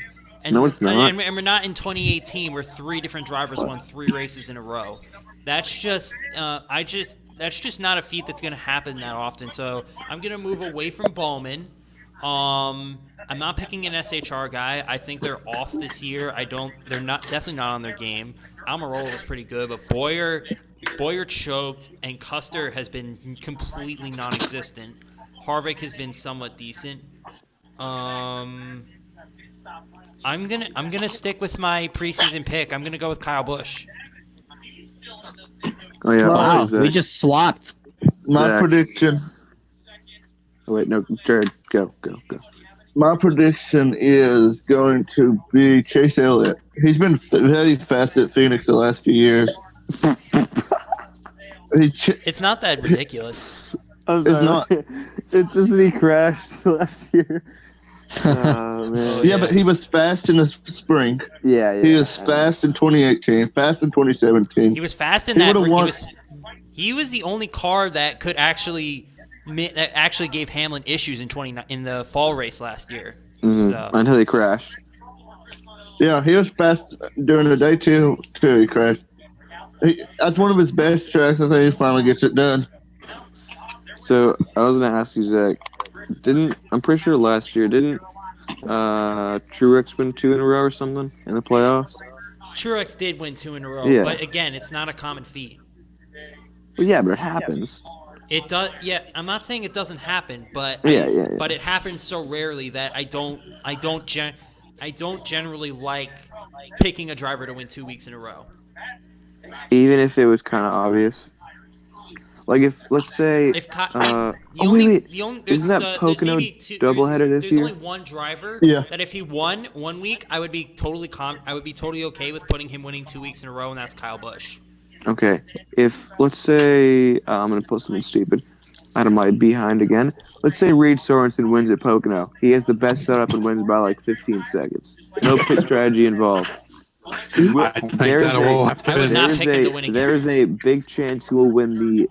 And No, it's not. And we're not in 2018 where 3 different drivers won 3 races in a row. That's just that's just not a feat that's going to happen that often. So I'm going to move away from Bowman. I'm not picking an SHR guy. I think they're off this year. They're definitely not on their game. Almirola was pretty good, but Boyer choked, and Custer has been completely non-existent. Harvick has been somewhat decent. I'm gonna stick with my preseason pick. I'm gonna go with Kyle Busch. Oh yeah. Wow, also we Zach. just swapped. My Zach. prediction. Oh, wait, no, Jared, go. My prediction is going to be Chase Elliott. He's been very fast at Phoenix the last few years. It's not that ridiculous. I'm sorry. not. It's just that he crashed last year. Oh, man. Yeah, but he was fast in the spring. Yeah. He was fast in 2018, fast in 2017. He was fast in He that. would've won. He was the only car that could actually gave Hamlin issues in the fall race last year. Mhm. So Until he crashed. Yeah, he was fast during the day too. He crashed. That's one of his best tracks. I think he finally gets it done. So I was gonna ask you, Zach. I'm pretty sure last year didn't Truex win 2 in a row or something in the playoffs? Truex did win 2 in a row, Yeah. but again, it's not a common feat. Well, yeah, but it happens. It does. Yeah, I'm not saying it doesn't happen, but Yeah. But it happens so rarely that I don't generally like picking a driver to win 2 weeks in a row. Even if it was kind of obvious. Like if let's say, If Ky- oh wait, the only isn't that there's Pocono maybe two doubleheader this there's year? only one driver Yeah. that if he won 1 week, I would be totally okay with putting him winning 2 weeks in a row, and that's Kyle Busch. Okay, if let's say I'm gonna put something stupid out of my behind again. Let's say Reed Sorensen wins at Pocono. He has the best setup and wins by like 15 seconds. No pit strategy involved. I think that will happen. I would not pick him to win again. There is a big chance he will win the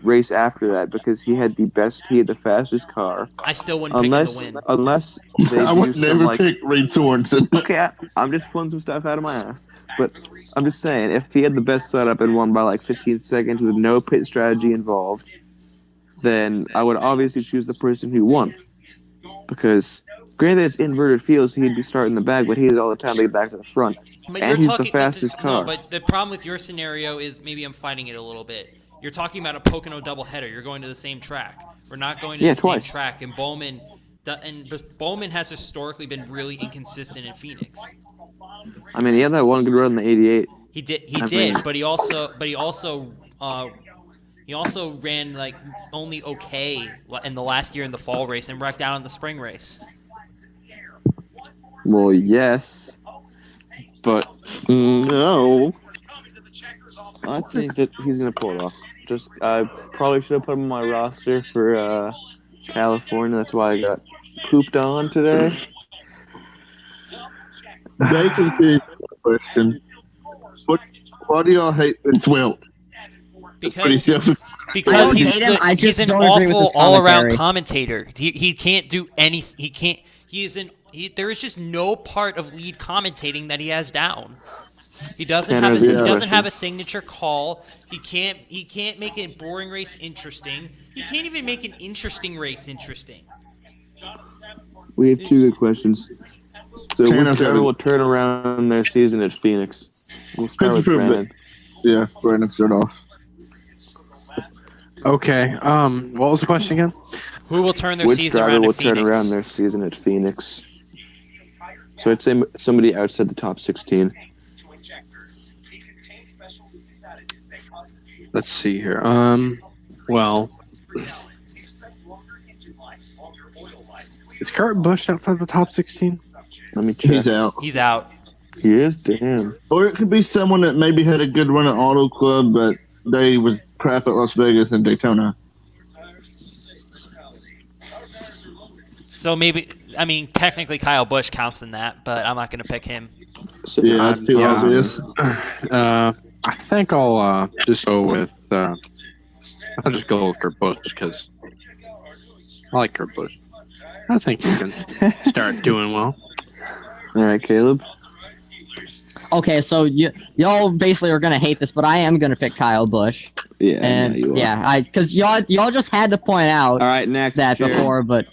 race after that because he had the fastest car. I still wouldn't pick him to win. Unless they I do would some never like. pick Reed Sorensen. Okay, I'm just pulling some stuff out of my ass, but I'm just saying if he had the best setup and won by like 15 seconds with no pit strategy involved, then I would obviously choose the person who won. Because granted it's inverted fields, so he'd be starting the back, but he has all the time to get back to the front. But And he's the fastest car. No, but the problem with your scenario is maybe I'm fighting it a little bit. You're talking about a Pocono doubleheader. You're going to the same track. We're not going to the twice. same track. And Bowman has historically been really inconsistent in Phoenix. I mean, he had that one good run in the '88. He did, but he also ran like only okay in the last year in the fall race and wrecked out in the spring race. Well, yes, but no. I think that he's gonna pull it off. I probably should have put him on my roster for California. That's why I got pooped on today. They can be a question. Why do y'all hate Vince Wilt? Because don't he's hate him, I just he's an don't agree with awful his all-around commentary. commentator. He can't do anything. He can't. There is just no part of lead commentating that he has down. He doesn't have a signature call. He can't make a boring race interesting. He can't even make an interesting race interesting. We have two good questions. So which driver will turn around their season at Phoenix? We'll start with Brandon. Yeah, Brandon, start off. Okay. What was the question again? Who will turn their Which season driver around will at Phoenix? turn around their season at Phoenix? So I'd say somebody outside the top 16. Let's see here. Well, is Kurt Busch outside the top 16? Let me check. He's out. He is? Damn. Or it could be someone that maybe had a good run at Auto Club, but they was crap at Las Vegas and Daytona. So maybe, I mean, technically Kyle Busch counts in that, but I'm not going to pick him. So, Yeah, that's too obvious. I think I'll just go with I'll just go with Kurt Busch because I like Kurt Busch. I think he can start doing well. All right, Caleb. Okay, so y'all basically are gonna hate this, but I am gonna pick Kyle Busch. Yeah, And you are. yeah, because y'all just had to point out All right, next. that Jared. before, but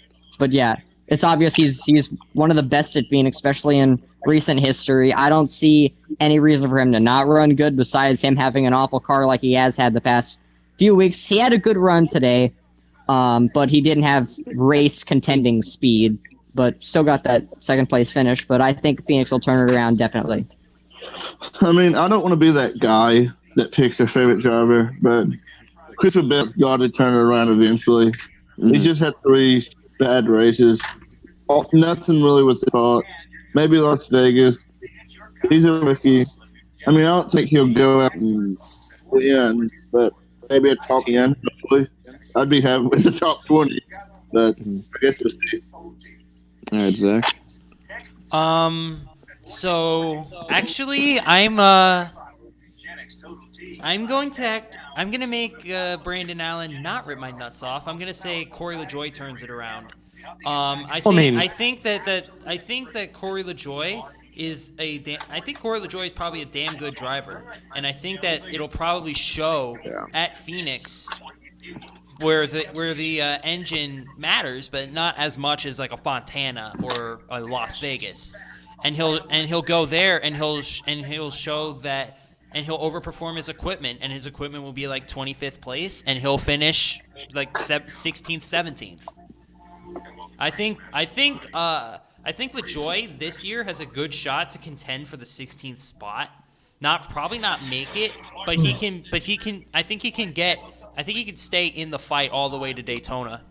yeah, it's obvious he's one of the best at Phoenix, especially in recent history. I don't see any reason for him to not run good besides him having an awful car like he has had the past few weeks. He had a good run today, but he didn't have race contending speed, but still got that second place finish. But I think Phoenix will turn it around definitely. I mean, I don't want to be that guy that picks their favorite driver, but Christopher Bell's got to turn it around eventually. Mm-hmm. He just had 3 bad races. Nothing really was fault. Maybe Las Vegas. He's a rookie. I mean, I don't think he'll go out and win, but maybe a top 10, hopefully. I'd be happy with the top 20, but I guess we'll see. All right, Zach. So actually, I'm gonna make Brandon Allen not rip my nuts off. I'm gonna say Corey LaJoie turns it around. I think that Corey LaJoie is probably a damn good driver, and I think that it'll probably show at Phoenix where the engine matters, but not as much as like a Fontana or a Las Vegas. And he'll go there and he'll show that, and he'll overperform his equipment, and his equipment will be like 25th place, and he'll finish like 16th, 17th. I think LaJoie this year has a good shot to contend for the 16th spot. Probably not make it, but he can. I think he can get I think he could stay in the fight all the way to Daytona.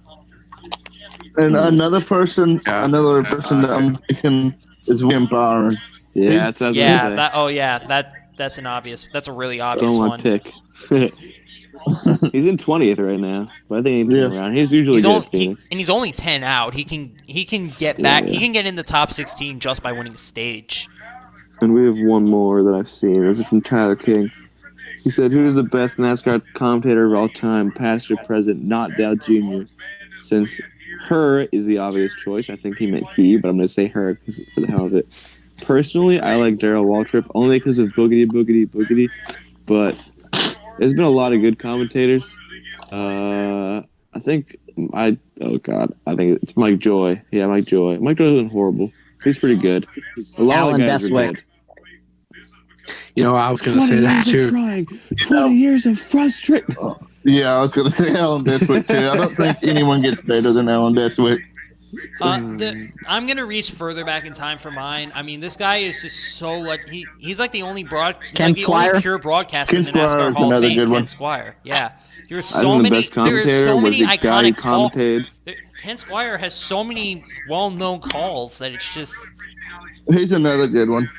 And another person that I'm thinking is William Byron. Yeah, that's what I was Yeah, gonna say. that's an obvious. That's a really obvious Still my one. pick. He's in 20th right now, but I think he's around. He's usually He's good only at Phoenix. and he's only 10 out. He can get back. Yeah. He can get in the top 16 just by winning a stage. And we have one more that I've seen. This is from Tyler King. He said, "Who is the best NASCAR commentator of all time, past or present, not Dale Jr.?" Since her is the obvious choice, I think he meant he, but I'm going to say her for the hell of it. Personally, I like Darrell Waltrip only because of Boogity Boogity Boogity, but there's been a lot of good commentators. I think it's Mike Joy. Yeah, Mike Joy. Mike Joy isn't horrible. He's pretty good. A lot Alan of guys are Bestwick. good. You know, I was going to say that too. 20 years of frustration. Yeah, I was going to say Alan Bestwick too. I don't think anyone gets better than Alan Bestwick. I'm gonna reach further back in time for mine. I mean, this guy is just so like he's like the only pure broadcaster in the NASCAR Hall of Fame. Ken Squire, yeah. There's so many. There's so many iconic calls. Ken Squire has so many well-known calls that it's just. He's another good one.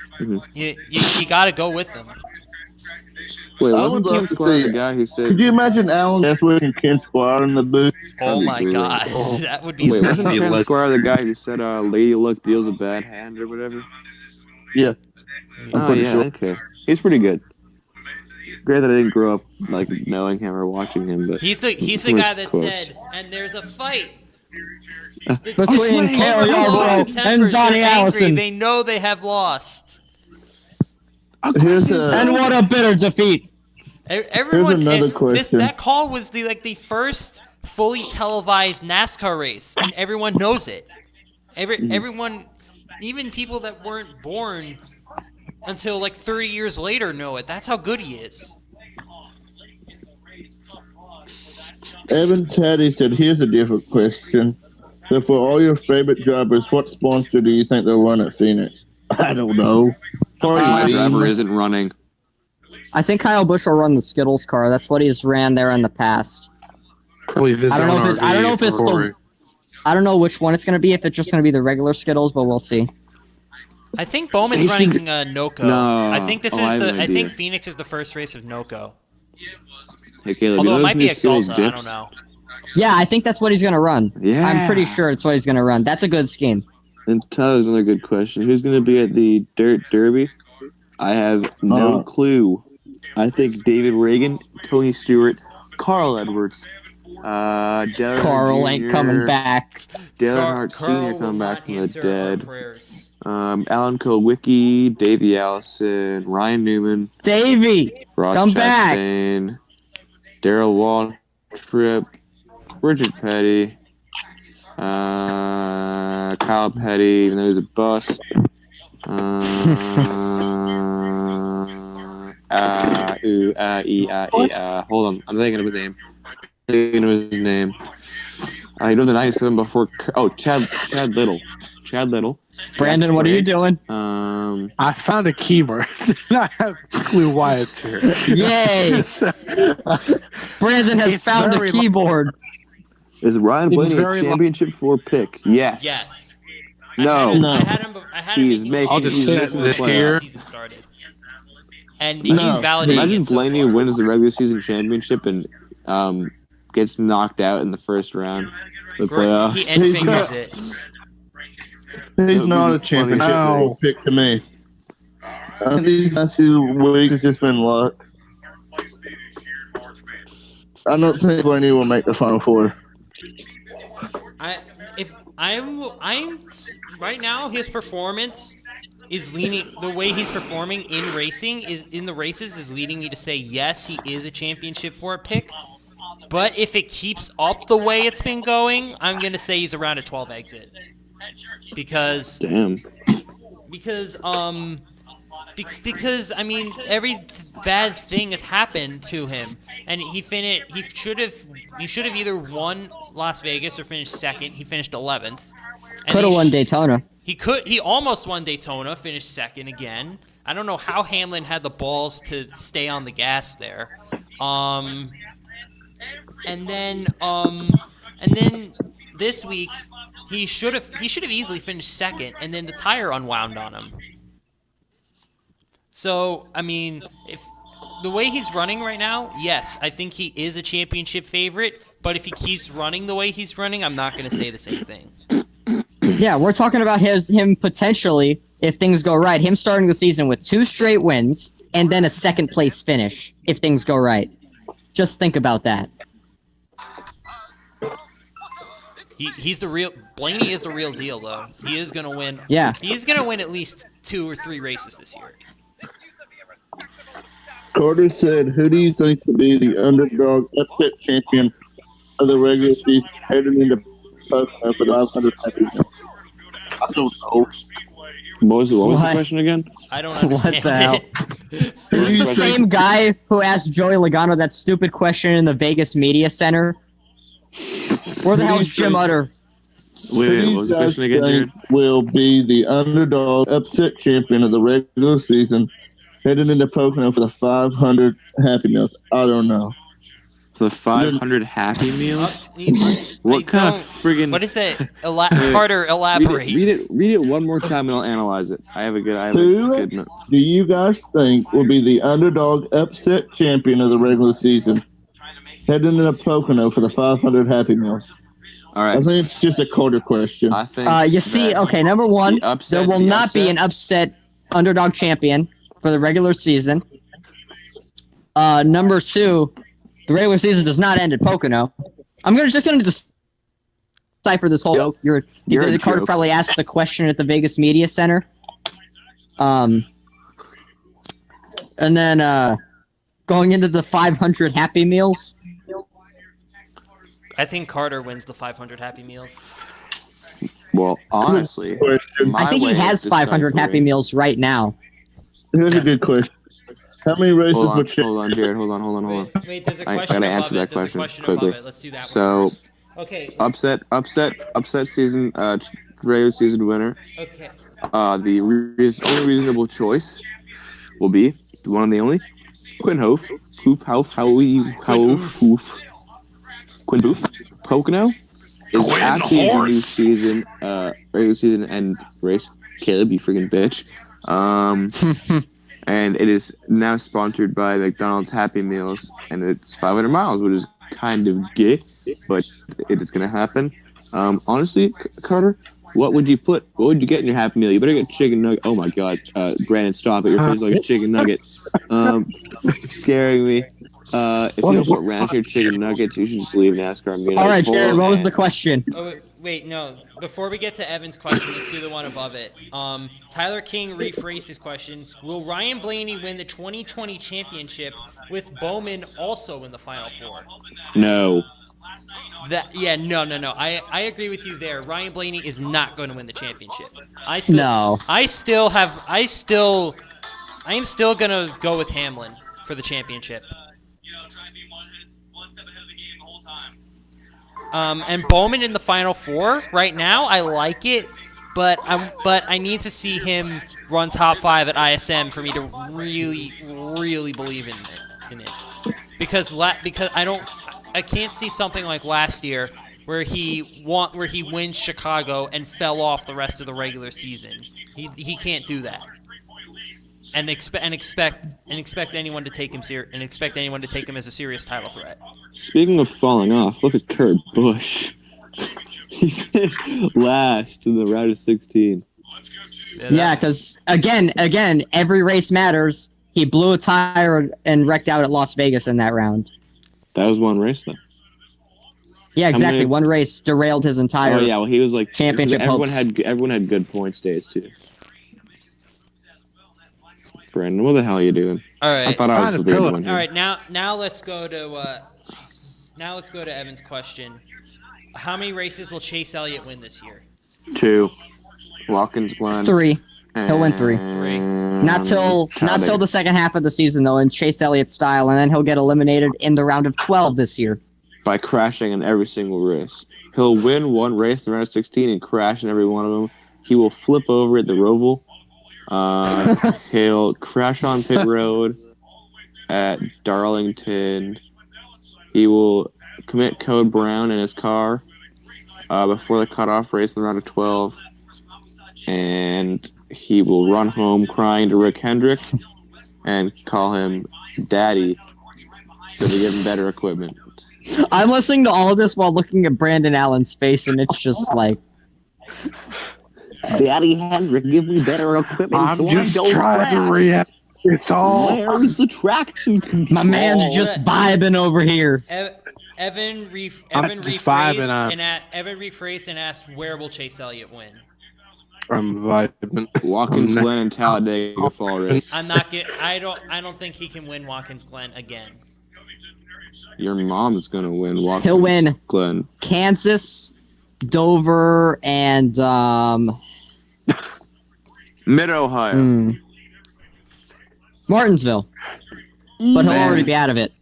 You got to go with him. Wait, wasn't Ken Squire the guy who said... Could you imagine Alan Bestwick and Ken Squire in the booth? Oh my God, that would be... Wait, wasn't Ken Squire the guy who said Lady Luck deals a bad hand or whatever? Yeah. Oh, yeah, okay. He's pretty good. Great that I didn't grow up like knowing him or watching him, but... He's the guy that said, and there's a fight... between Cale Yarborough and Donnie Allison. They know they have lost. And what a bitter defeat. Everyone, Here's another question. That call was the first fully televised NASCAR race, and everyone knows it. Everyone, even people that weren't born until like 30 years later, know it. That's how good he is. Evan Taddy said, "Here's a different question. So for all your favorite drivers, what sponsor do you think they'll run at Phoenix?" I don't know. My driver isn't running. I think Kyle Busch will run the Skittles car. That's what he's ran there in the past. I don't know which one it's going to be, if it's just going to be the regular Skittles, but we'll see. I think Bowman's running NOCO. No. I think I think Phoenix is the first race of NOCO. Hey, Caleb, Although it might be Skittles Exalta, dips? I don't know. Yeah, I think that's what he's going to run. Yeah. I'm pretty sure it's what he's going to run. That's a good scheme. And Tyler's another good question. Who's going to be at the Dirt Derby? I have no clue. I think David Reagan, Tony Stewart, Carl Edwards, Carl ain't coming back. Dale Earnhardt Sr. coming back from the dead. Alan Kulwicki, Davey Allison, Ryan Newman, Davey, Ross come Chastain, Darrell Waltrip, Richard Petty, Kyle Petty, even though he's a bust. Hold on, I'm thinking of his name. He drove the 97 before. Oh, Chad Little. Brandon, what are you doing? I found a keyboard. I have a clue why it's here. Yay! Brandon has found a keyboard. Is Ryan Blaney a championship floor pick? Yes. Yes. No. I had him He's making. I'll just say this here. Season started. And he's validating. Imagine Blaney wins the regular season championship and gets knocked out in the first round of the playoffs. He end fingers it. He's not a championship pick to me. I think that's his week has just been luck. I don't think Blaney will make the Final Four. Right now, his performance is leaning, the way he's performing in the races is leading me to say yes, he is a championship for a pick. But if it keeps up the way it's been going, I'm gonna say he's around a 12 exit. Because I mean, every bad thing has happened to him, and he should have either won Las Vegas or finished second. He finished 11th. Could have won Daytona. He almost won Daytona, finished second again. I don't know how Hamlin had the balls to stay on the gas there. And then this week he should have easily finished second, and then the tire unwound on him. So I mean, if the way he's running right now, yes, I think he is a championship favorite. But if he keeps running the way he's running, I'm not going to say the same thing. Yeah, we're talking about him potentially, if things go right, him starting the season with 2 straight wins and then a second place finish if things go right. Just think about that. He's the real Blaney is the real deal though. He is going to win. Yeah. He's going to win at least 2 or 3 races this year. Carter said, "Who do you think will be the underdog upset champion of the regular season heading into Pocono for the 500 happy meals?" I don't know. What was the What? question again? I don't understand What the hell? it. This is the same guy who asked Joey Logano that stupid question in the Vegas Media Center. Where the hell is Jim Utter? Wait, what was the question again, Jared? Will be the underdog upset champion of the regular season heading into Pocono for the 500 happy meals. I don't know. The 500 Happy Meals? What I kind of don't- friggin'... What is that? Carter, elaborate. Read it one more time and I'll analyze it. I have a good Who do you guys think will be the underdog upset champion of the regular season heading into Pocono for the 500 happy meals? All I right. think it's just a Carter question. I think You see, that okay, number one, there will not be an upset underdog champion for the regular season. Number two, the regular season does not end at Pocono. I'm just gonna decipher this whole joke. You're a Carter joke. probably asked the question at the Vegas Media Center. And then going into the 500 Happy Meals. I think Carter wins the 500 Happy Meals. Well, honestly, I think he has 500 Happy Meals right now. Here's a good question. How many races Hold would on, Jared. Hold on. Wait, there's a I question gotta above answer it. that There's a question question quickly. above it. Let's do that So, one first. Okay. upset season, regular season winner. Okay. The only reasonable choice will be the one and the only Quinn Hoof. Quinn Booth. Pocono is actually the new season, regular season and race. Caleb, you freaking bitch. And it is now sponsored by McDonald's Happy Meals, and it's 500 miles, which is kind of gay, but it is going to happen. Honestly, Carter, what would you get in your Happy Meal? You better get chicken nugget. Oh my God, Brandon, stop it! Your face is like a chicken nugget. Scaring me. If you don't put ranch or chicken nuggets, you should just leave NASCAR Amino. All right, Jared, what was the question? Oh, wait, no. Before we get to Evan's question, let's do the one above it. Tyler King rephrased his question. Will Ryan Blaney win the 2020 championship with Bowman also in the Final Four? No. No. I agree with you there. Ryan Blaney is not going to win the championship. I am still going to go with Hamlin for the championship. And Bowman in the Final Four right now, I like it, but I need to see him run top 5 at ISM for me to really believe in it. Because I can't see something like last year where he wins Chicago and fell off the rest of the regular season. He can't do that. And expect anyone to take him as a serious title threat. Speaking of falling off, look at Kurt Busch. He finished last in the round of 16. Yeah, because again, every race matters. He blew a tire and wrecked out at Las Vegas in that round. That was one race, though. Yeah, exactly. One race derailed his entire. Oh yeah, well he was like championship Everyone hopes. had good points days too. Brandon, what the hell are you doing? All right. I thought I was the weird one here. All right, now let's go to Evan's question. How many races will Chase Elliott win this year? 2. Watkins Glen. 3. He'll win 3. Not till Talladega. the second half of the season though, in Chase Elliott's style, and then he'll get eliminated in the round of 12 this year. By crashing in every single race. He'll win one race, the round of 16, and crash in every one of them. He will flip over at the Roval. He'll crash on pit road at Darlington. He will commit code brown in his car before the cutoff race in the round of 12, and he will run home crying to Rick Hendrick and call him Daddy so they give him better equipment. I'm listening to all of this while looking at Brandon Allen's face, and it's just like, Daddy Hendrick, give me better equipment. I'm just trying to react. It's all. Where's the traction control? my man's just vibing over here. Evan just vibing on. rephrased and asked, "Where will Chase Elliott win?" I'm vibing. Watkins Glen and Talladega fall race. I'm not get. I don't think he can win Watkins Glen again. Your mom's gonna win Watkins He'll win Glen. Kansas, Dover, and Mid-Ohio. Martinsville. But he'll already be out of it.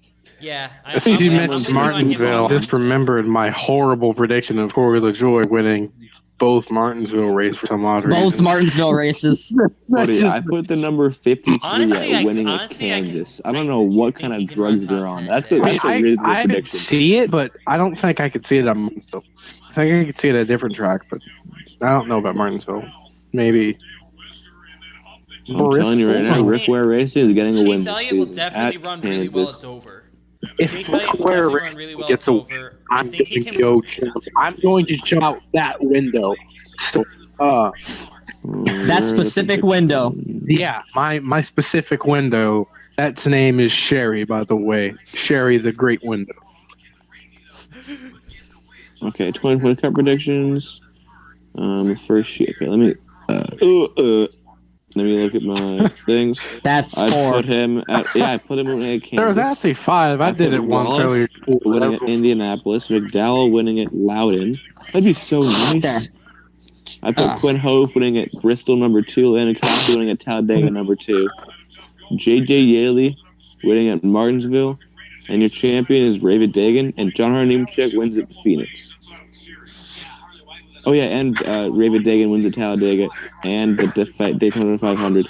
Yeah. As soon as you I'm mentioned with you on him Martinsville, on I just remembered my horrible prediction of Corey LaJoy winning both Martinsville races for some odd reason. Both Martinsville races. Buddy, I put the number 53 Honestly, at winning at Kansas. I don't know what kind of drugs they're on. That's a really good I could prediction. see it, but I don't think I could see it on Martinsville. I think I could see it at a different track, but I don't know about Martinsville. Maybe. I'm telling you right now, Rick Ware Racing is getting a win Chase this Elliott will season definitely at run really well at Kansas. Dover. If Chase Elliott will Ware definitely run Racing really well gets at a Dover. I I'm think he going to can. go shout. I'm going to shout that window. So, That specific window. yeah, my specific window. That's name is Sherry, by the way. Sherry, the Great Window. Okay, 2020 Cup predictions. First sheet. Okay, let me look at my things. That's I four. put him at I put him at Kansas. There was actually 5. I did it once Wallace earlier. winning at Indianapolis. McDowell winning at Loudon. That'd be so nice. There. I put Quinn Hove winning at Bristol number 2, Landon Castle winning at Talladega number 2. J.J. Yaley winning at Martinsville. And your champion is Ravid Dagan. And John Harnimchek wins at Phoenix. Oh, yeah, and Ravid Dagan wins at Talladega and the Daytona 500.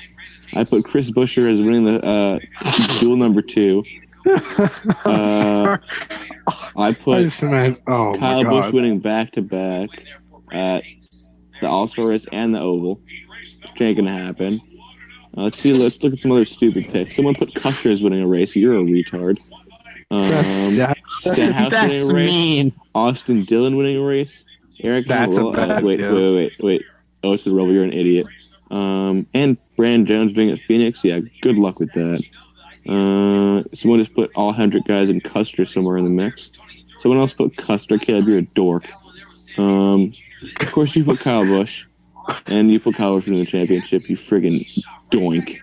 I put Chris Buescher as winning the dual number 2. I put Kyle Busch winning back-to-back at the All-Star race and the Oval. Which ain't gonna happen. Let's look at some other stupid picks. Someone put Custer as winning a race. You're a retard. Stenhouse winning a race. Mean. Austin Dillon winning a race. Eric That's a bad wait. Oh, it's the Roval. You're an idiot. And Brandon Jones being at Phoenix. Yeah, good luck with that. Someone just put all 100 guys in Custer somewhere in the mix. Someone else put Custer. Caleb, you're a dork. Of course, you put Kyle Busch. And you put Kyle Busch winning the championship. You friggin' doink.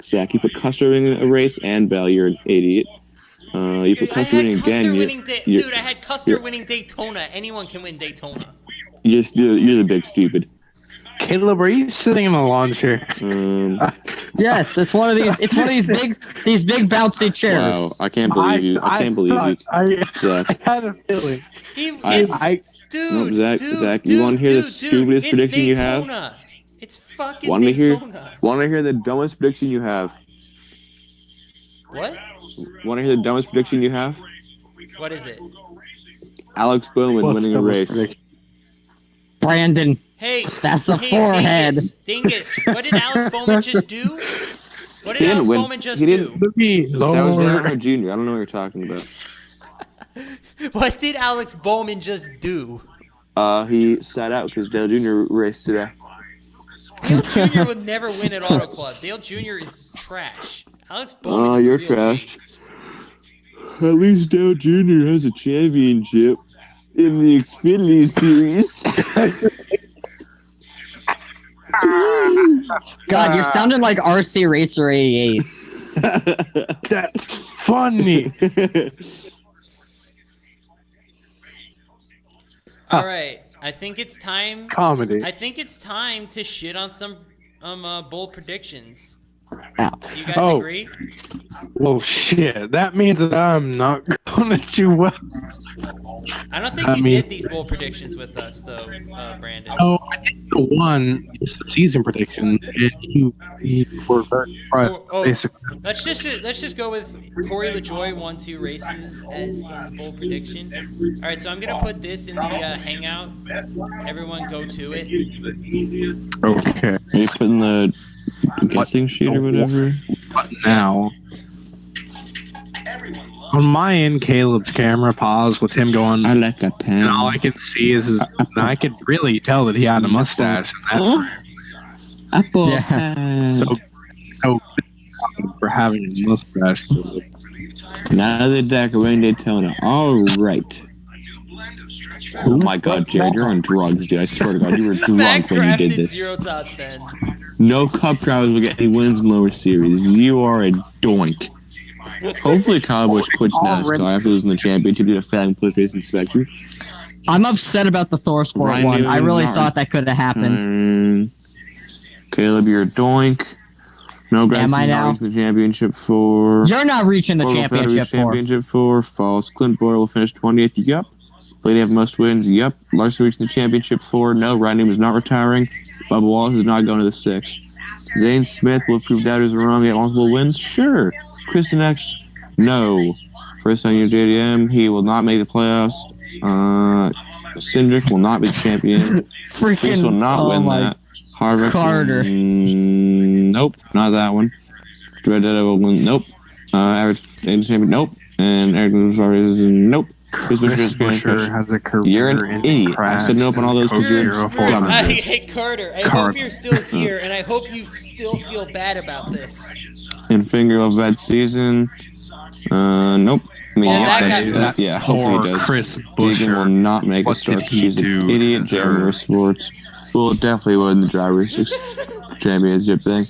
Zach. You put Custer winning a race and Bell. You're an idiot. You put Custer winning again. Dude, I had Custer winning Daytona. Anyone can win Daytona. You're the big stupid. Caleb, are you sitting in a lawn chair? Yes, it's one of these. It's one of these big bouncy chairs. Wow, I can't believe you. I can't believe you, Zach. I had a feeling. Zach, you want to hear the stupidest prediction you have? It's fucking Daytona. Want to hear the dumbest prediction you have? What? Want to hear the dumbest prediction you have? What is it? Alex Bowman winning a race. Brandon. Hey, that's a forehead. Dingus, what did Alex Bowman just do? What did Alex Bowman just do? That was Dale Earnhardt Jr. I don't know what you're talking about. What did Alex Bowman just do? He sat out because Dale Jr. raced today. Dale Jr. would never win at Auto Club. Dale Jr. is trash. Alex Bowman is you're real trash. At least Dale Jr. has a championship in the Xfinity Series. God, you're sounding like RC Racer 88. That's funny. All right, I think it's time. Comedy. I think it's time to shit on some bold predictions. Do you guys Oh. agree? Well, shit. That means that I'm not going to do well. I don't think I you mean- did these bowl predictions with us, though, Brandon. Oh, I think the one is the season prediction, and you were very impressed. Oh, Basically, let's just go with Corey LaJoy won 2 races as his bowl prediction. All right, so I'm gonna put this in the hangout. Everyone go to it. okay. Are you putting the guessing sheet or whatever? But now, on my end, Caleb's camera paused with him going, I like a pen. and all I can see is his. And I could really tell that he had a mustache. And that's Apple Yeah. pen. so for having a mustache. Now the decorating Daytona. All right. Oh my God, Jared, you're on drugs, dude. I swear to God, you were Matt drunk when you did crafted this. 0 top 10. No Cup drivers will get any wins in lower series. You are a doink. Hopefully, Kyle Busch quits NASCAR after losing the championship due to failing post race inspection. I'm upset about the Thor Sport Ryan one. I Newman's really not- thought that could have happened. Caleb, you're a doink. No guys Am I now? the championship for. You're not reaching the Ford will championship finish for. championship for false. Clint Boyer will finish 20th. Yup. Blaney have most wins. Yup. Larson reaching the championship for. No. Ryan Newman's not retiring. Bubba Wallace is not going to the 6. Zane Smith will prove doubters wrong. Get multiple wins. Sure. Kristen X. No. First time year JDM. He will not make the playoffs. Cindric will not be the champion. Chris will Freaking. not win my. that. Harvick. Carter. Nope. Not that one. Red Dead will win. Nope. Average champion. Nope. And Eric Lewis. Nope. Chris Buescher has a career You're an in idiot. I crash said nope on all those because you're dumb. Hey, Carter, I hope you're still here, and I hope you still feel bad about this. And finger of bad season. Nope. I mean, Oh, yeah, hopefully he does. Chris Deegan will Buescher. not make a What start. did he She's an do idiot. to Jeremy deserve- Sports will definitely win the driver's championship thing.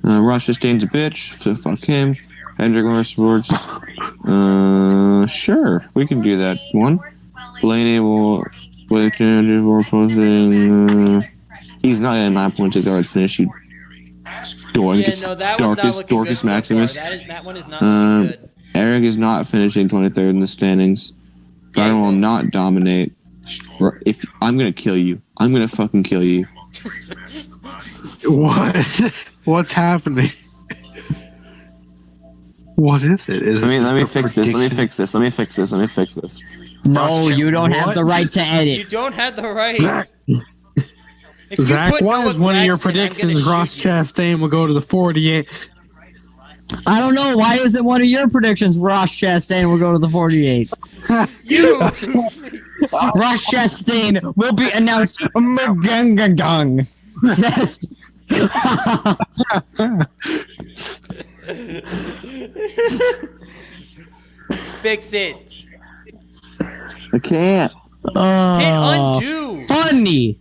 Ross Chastain's a bitch, so fuck him. Hendrick Motorsports. Sure, we can do that one. Blaney will wait for posting. He's not at 9.6 hours finish. You doink. Yeah, no, that one's not looking good so far. Maximus. That one is not looking good. Eric is not finishing 23rd in the standings. Garden will not dominate. If I'm gonna kill you, I'm gonna fucking kill you. What? What's happening? What is it? Is Let it me just a fix this. Let me prediction? fix this. No, you don't have the right to You edit. don't have the right. Zach, If you Zach, put why Noah is one of your Gragson, I'm gonna predictions Ross shoot you. Chastain will go to the 48? I don't know. Why isn't one of your predictions Ross Chastain will go to the 48? You. Ross Chastain will be announced Magungagung. Fix it. I can't. Hit Oh, undo. funny.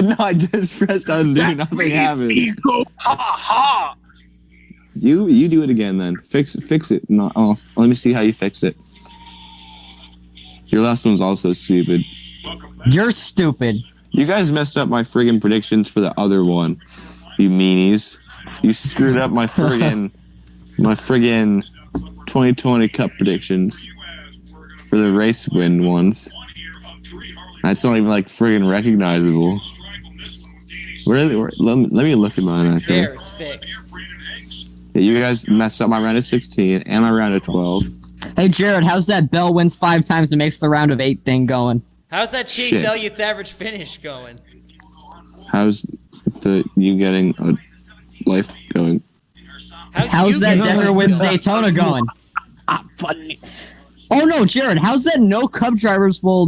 No, I just pressed undo. Nothing happened. Ha ha! You do it again then. Fix it. No, let me see how you fix it. Your last one's also stupid. You're stupid. You guys messed up my friggin' predictions for the other one. You meanies. You screwed up my friggin' 2020 Cup predictions for the race win ones. That's not even like friggin' recognizable. Let me look at mine. Okay. There, it's fixed. Yeah, you guys messed up my round of 16 and my round of 12. Hey, Jared, how's that Bell wins 5 times and makes the round of 8 thing going? How's that Chase Shit. Elliott's average finish going? How's you getting a life going? How's you that getting Denver on? wins Daytona going? Funny. Oh no, Jared, how's that no Cup drivers will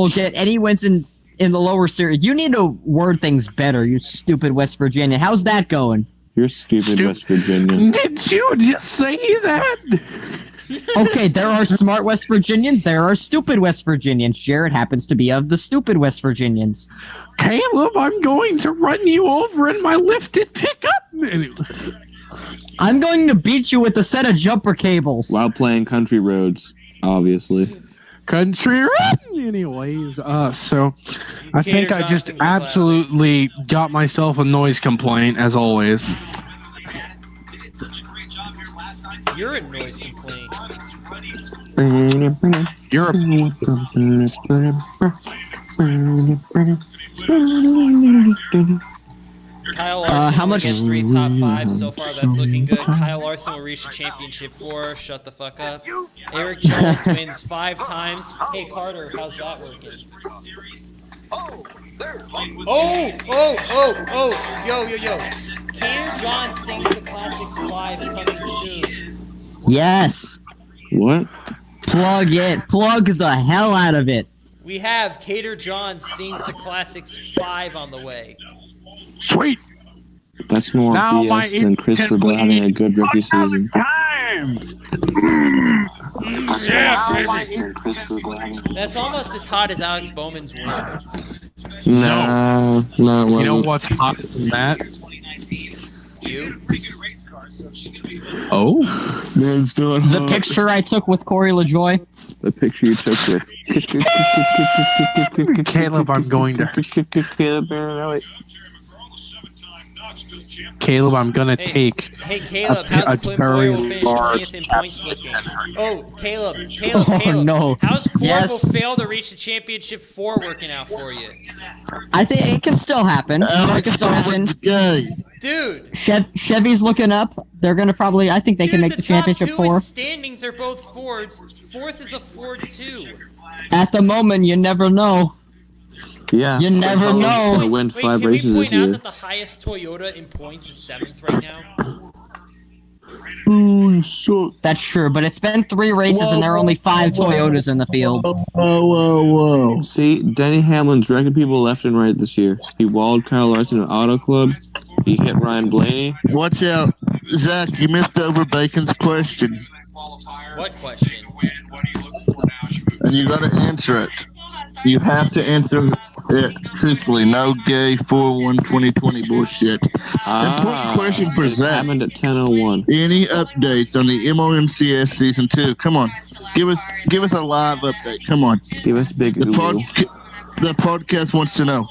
get any wins in the lower series? You need to word things better, you stupid West Virginia. How's that going? You're stupid, West Virginia. Did you just say that? Okay, there are smart West Virginians, there are stupid West Virginians. Jared happens to be of the stupid West Virginians. Caleb, I'm going to run you over in my lifted pickup. I'm going to beat you with a set of jumper cables. While playing country roads, obviously. Country road. Anyways, so I think I just Johnson's absolutely got myself a noise complaint as always. You're a noise complaint. You're a Kyle Larson how will much- get 3 top 5 so far. That's looking good. Kyle Larson will reach the championship 4. Shut the fuck up. Eric Jones wins 5 times. Hey Carter, how's that working? Oh! Yo! Cater John sings the Classics 5 coming soon. Yes. What? Plug it. Plug the hell out of it. We have Cater John sings the Classics 5 on the way. sweet. That's more Now my BS than Christopher Bell having a good rookie season. Time. That's almost as hot as Alex Bowman's win. No, no, You know what's hotter than that? You? Oh, Man's doing The picture I took with Corey LaJoy. The picture you took with Caleb, I'm going to. Caleb Marinelli. Caleb, I'm gonna take. Hey Caleb, a how's Clint very Boyle finish large 20th in points looking? Oh, Caleb. Oh, no. How's Ford Yes. will fail to reach the championship 4 working out for you? I think it can still happen. It can still happen. Dude! Chevy's looking up. They're gonna probably. I think they can make the championship top 2 in 4. standings are both Fords. 4th is a Ford 2. At the moment, you never know. Yeah. You never He's know. gonna win Wait, 5 can we races point this out year. that the highest Toyota in points is 7th right now? That's true, but it's been 3 races and there are only 5 Toyotas in the field. Whoa. See, Denny Hamlin's wrecking people left and right this year. He walled Kyle Larson at Auto Club. He hit Ryan Blaney. Watch out. Zach, you missed over Bacon's question. What question? And you gotta answer it. You have to answer it truthfully. No gay 4-1 2020 bullshit. Important question for it Zach. happened at 10:01. Any updates on the MOMCS season 2? Come on. Give us a live update. Come on. Give us big The podcast wants to know.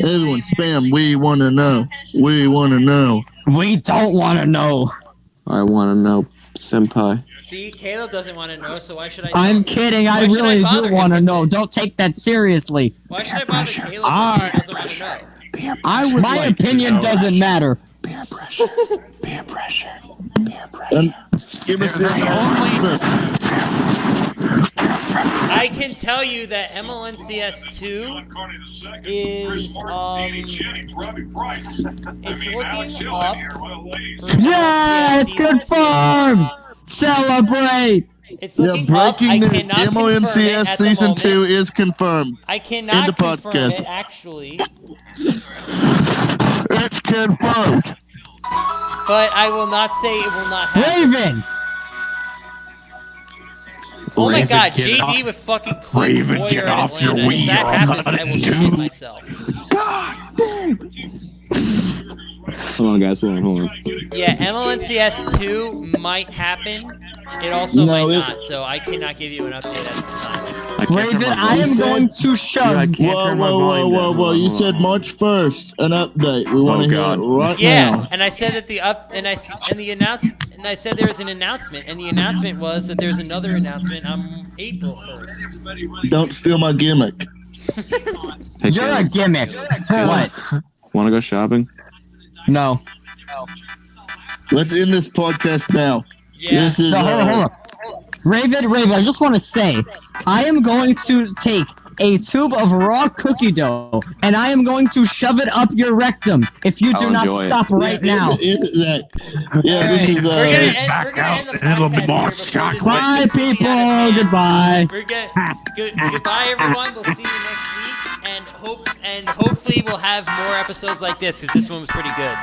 Everyone spam, we wanna know. We wanna know. We don't want to know. I want to know, senpai. See, Caleb doesn't want to know, so why should I? I'm kidding. I Why should I really bother do him want to with know. it? Don't take that seriously. Why should I bother Caleb if he doesn't want to know? I would My like to opinion know. doesn't matter. Peer pressure. Peer pressure. Peer pressure. And give us the I can tell you that MLNCS2 is it's looking up. for Yeah, it's MLNCS confirmed. Celebrate. It's looking up. breaking I news. cannot confirm it MOMCS at the season moment. 2 is confirmed. I In the cannot confirm podcast. it actually, It's confirmed. but I will not say it will not happen. Raven. Oh my Raven, god, get JD off- with fucking Clint Raven, Boyer get in off your Atlanta. If wheel. that I'm happens, not I will into- shit myself. Hold on, guys. Hold on. Yeah, MLNCS2 might happen. It also No, might it- not, so I cannot give you an update at this time. I can't turn Raven, my I am volume down. going to Dude, I shove. can't turn my volume down. Hold on, You hold said on. March 1st, an update. We want to hear God. it right Yeah, now. and I said that I said there was an announcement, and the announcement was that there's another announcement on April 1st. Don't steal my gimmick. Hey, You're a Caleb, gimmick. What? want to go shopping? No. Let's end this podcast now. Yeah. This is, No, hold on. Raven, I just want to say, I am going to take a tube of raw cookie dough, and I am going to shove it up your rectum if you do I'll not enjoy it. stop right now. That. Yeah, Alright, this is, we're gonna end out, the and it'll be podcast more here before chocolate. this Bye, gets completely people. out of hand. Goodbye. Goodbye, everyone. We'll see you next week, and hopefully we'll have more episodes like this because this one was pretty good.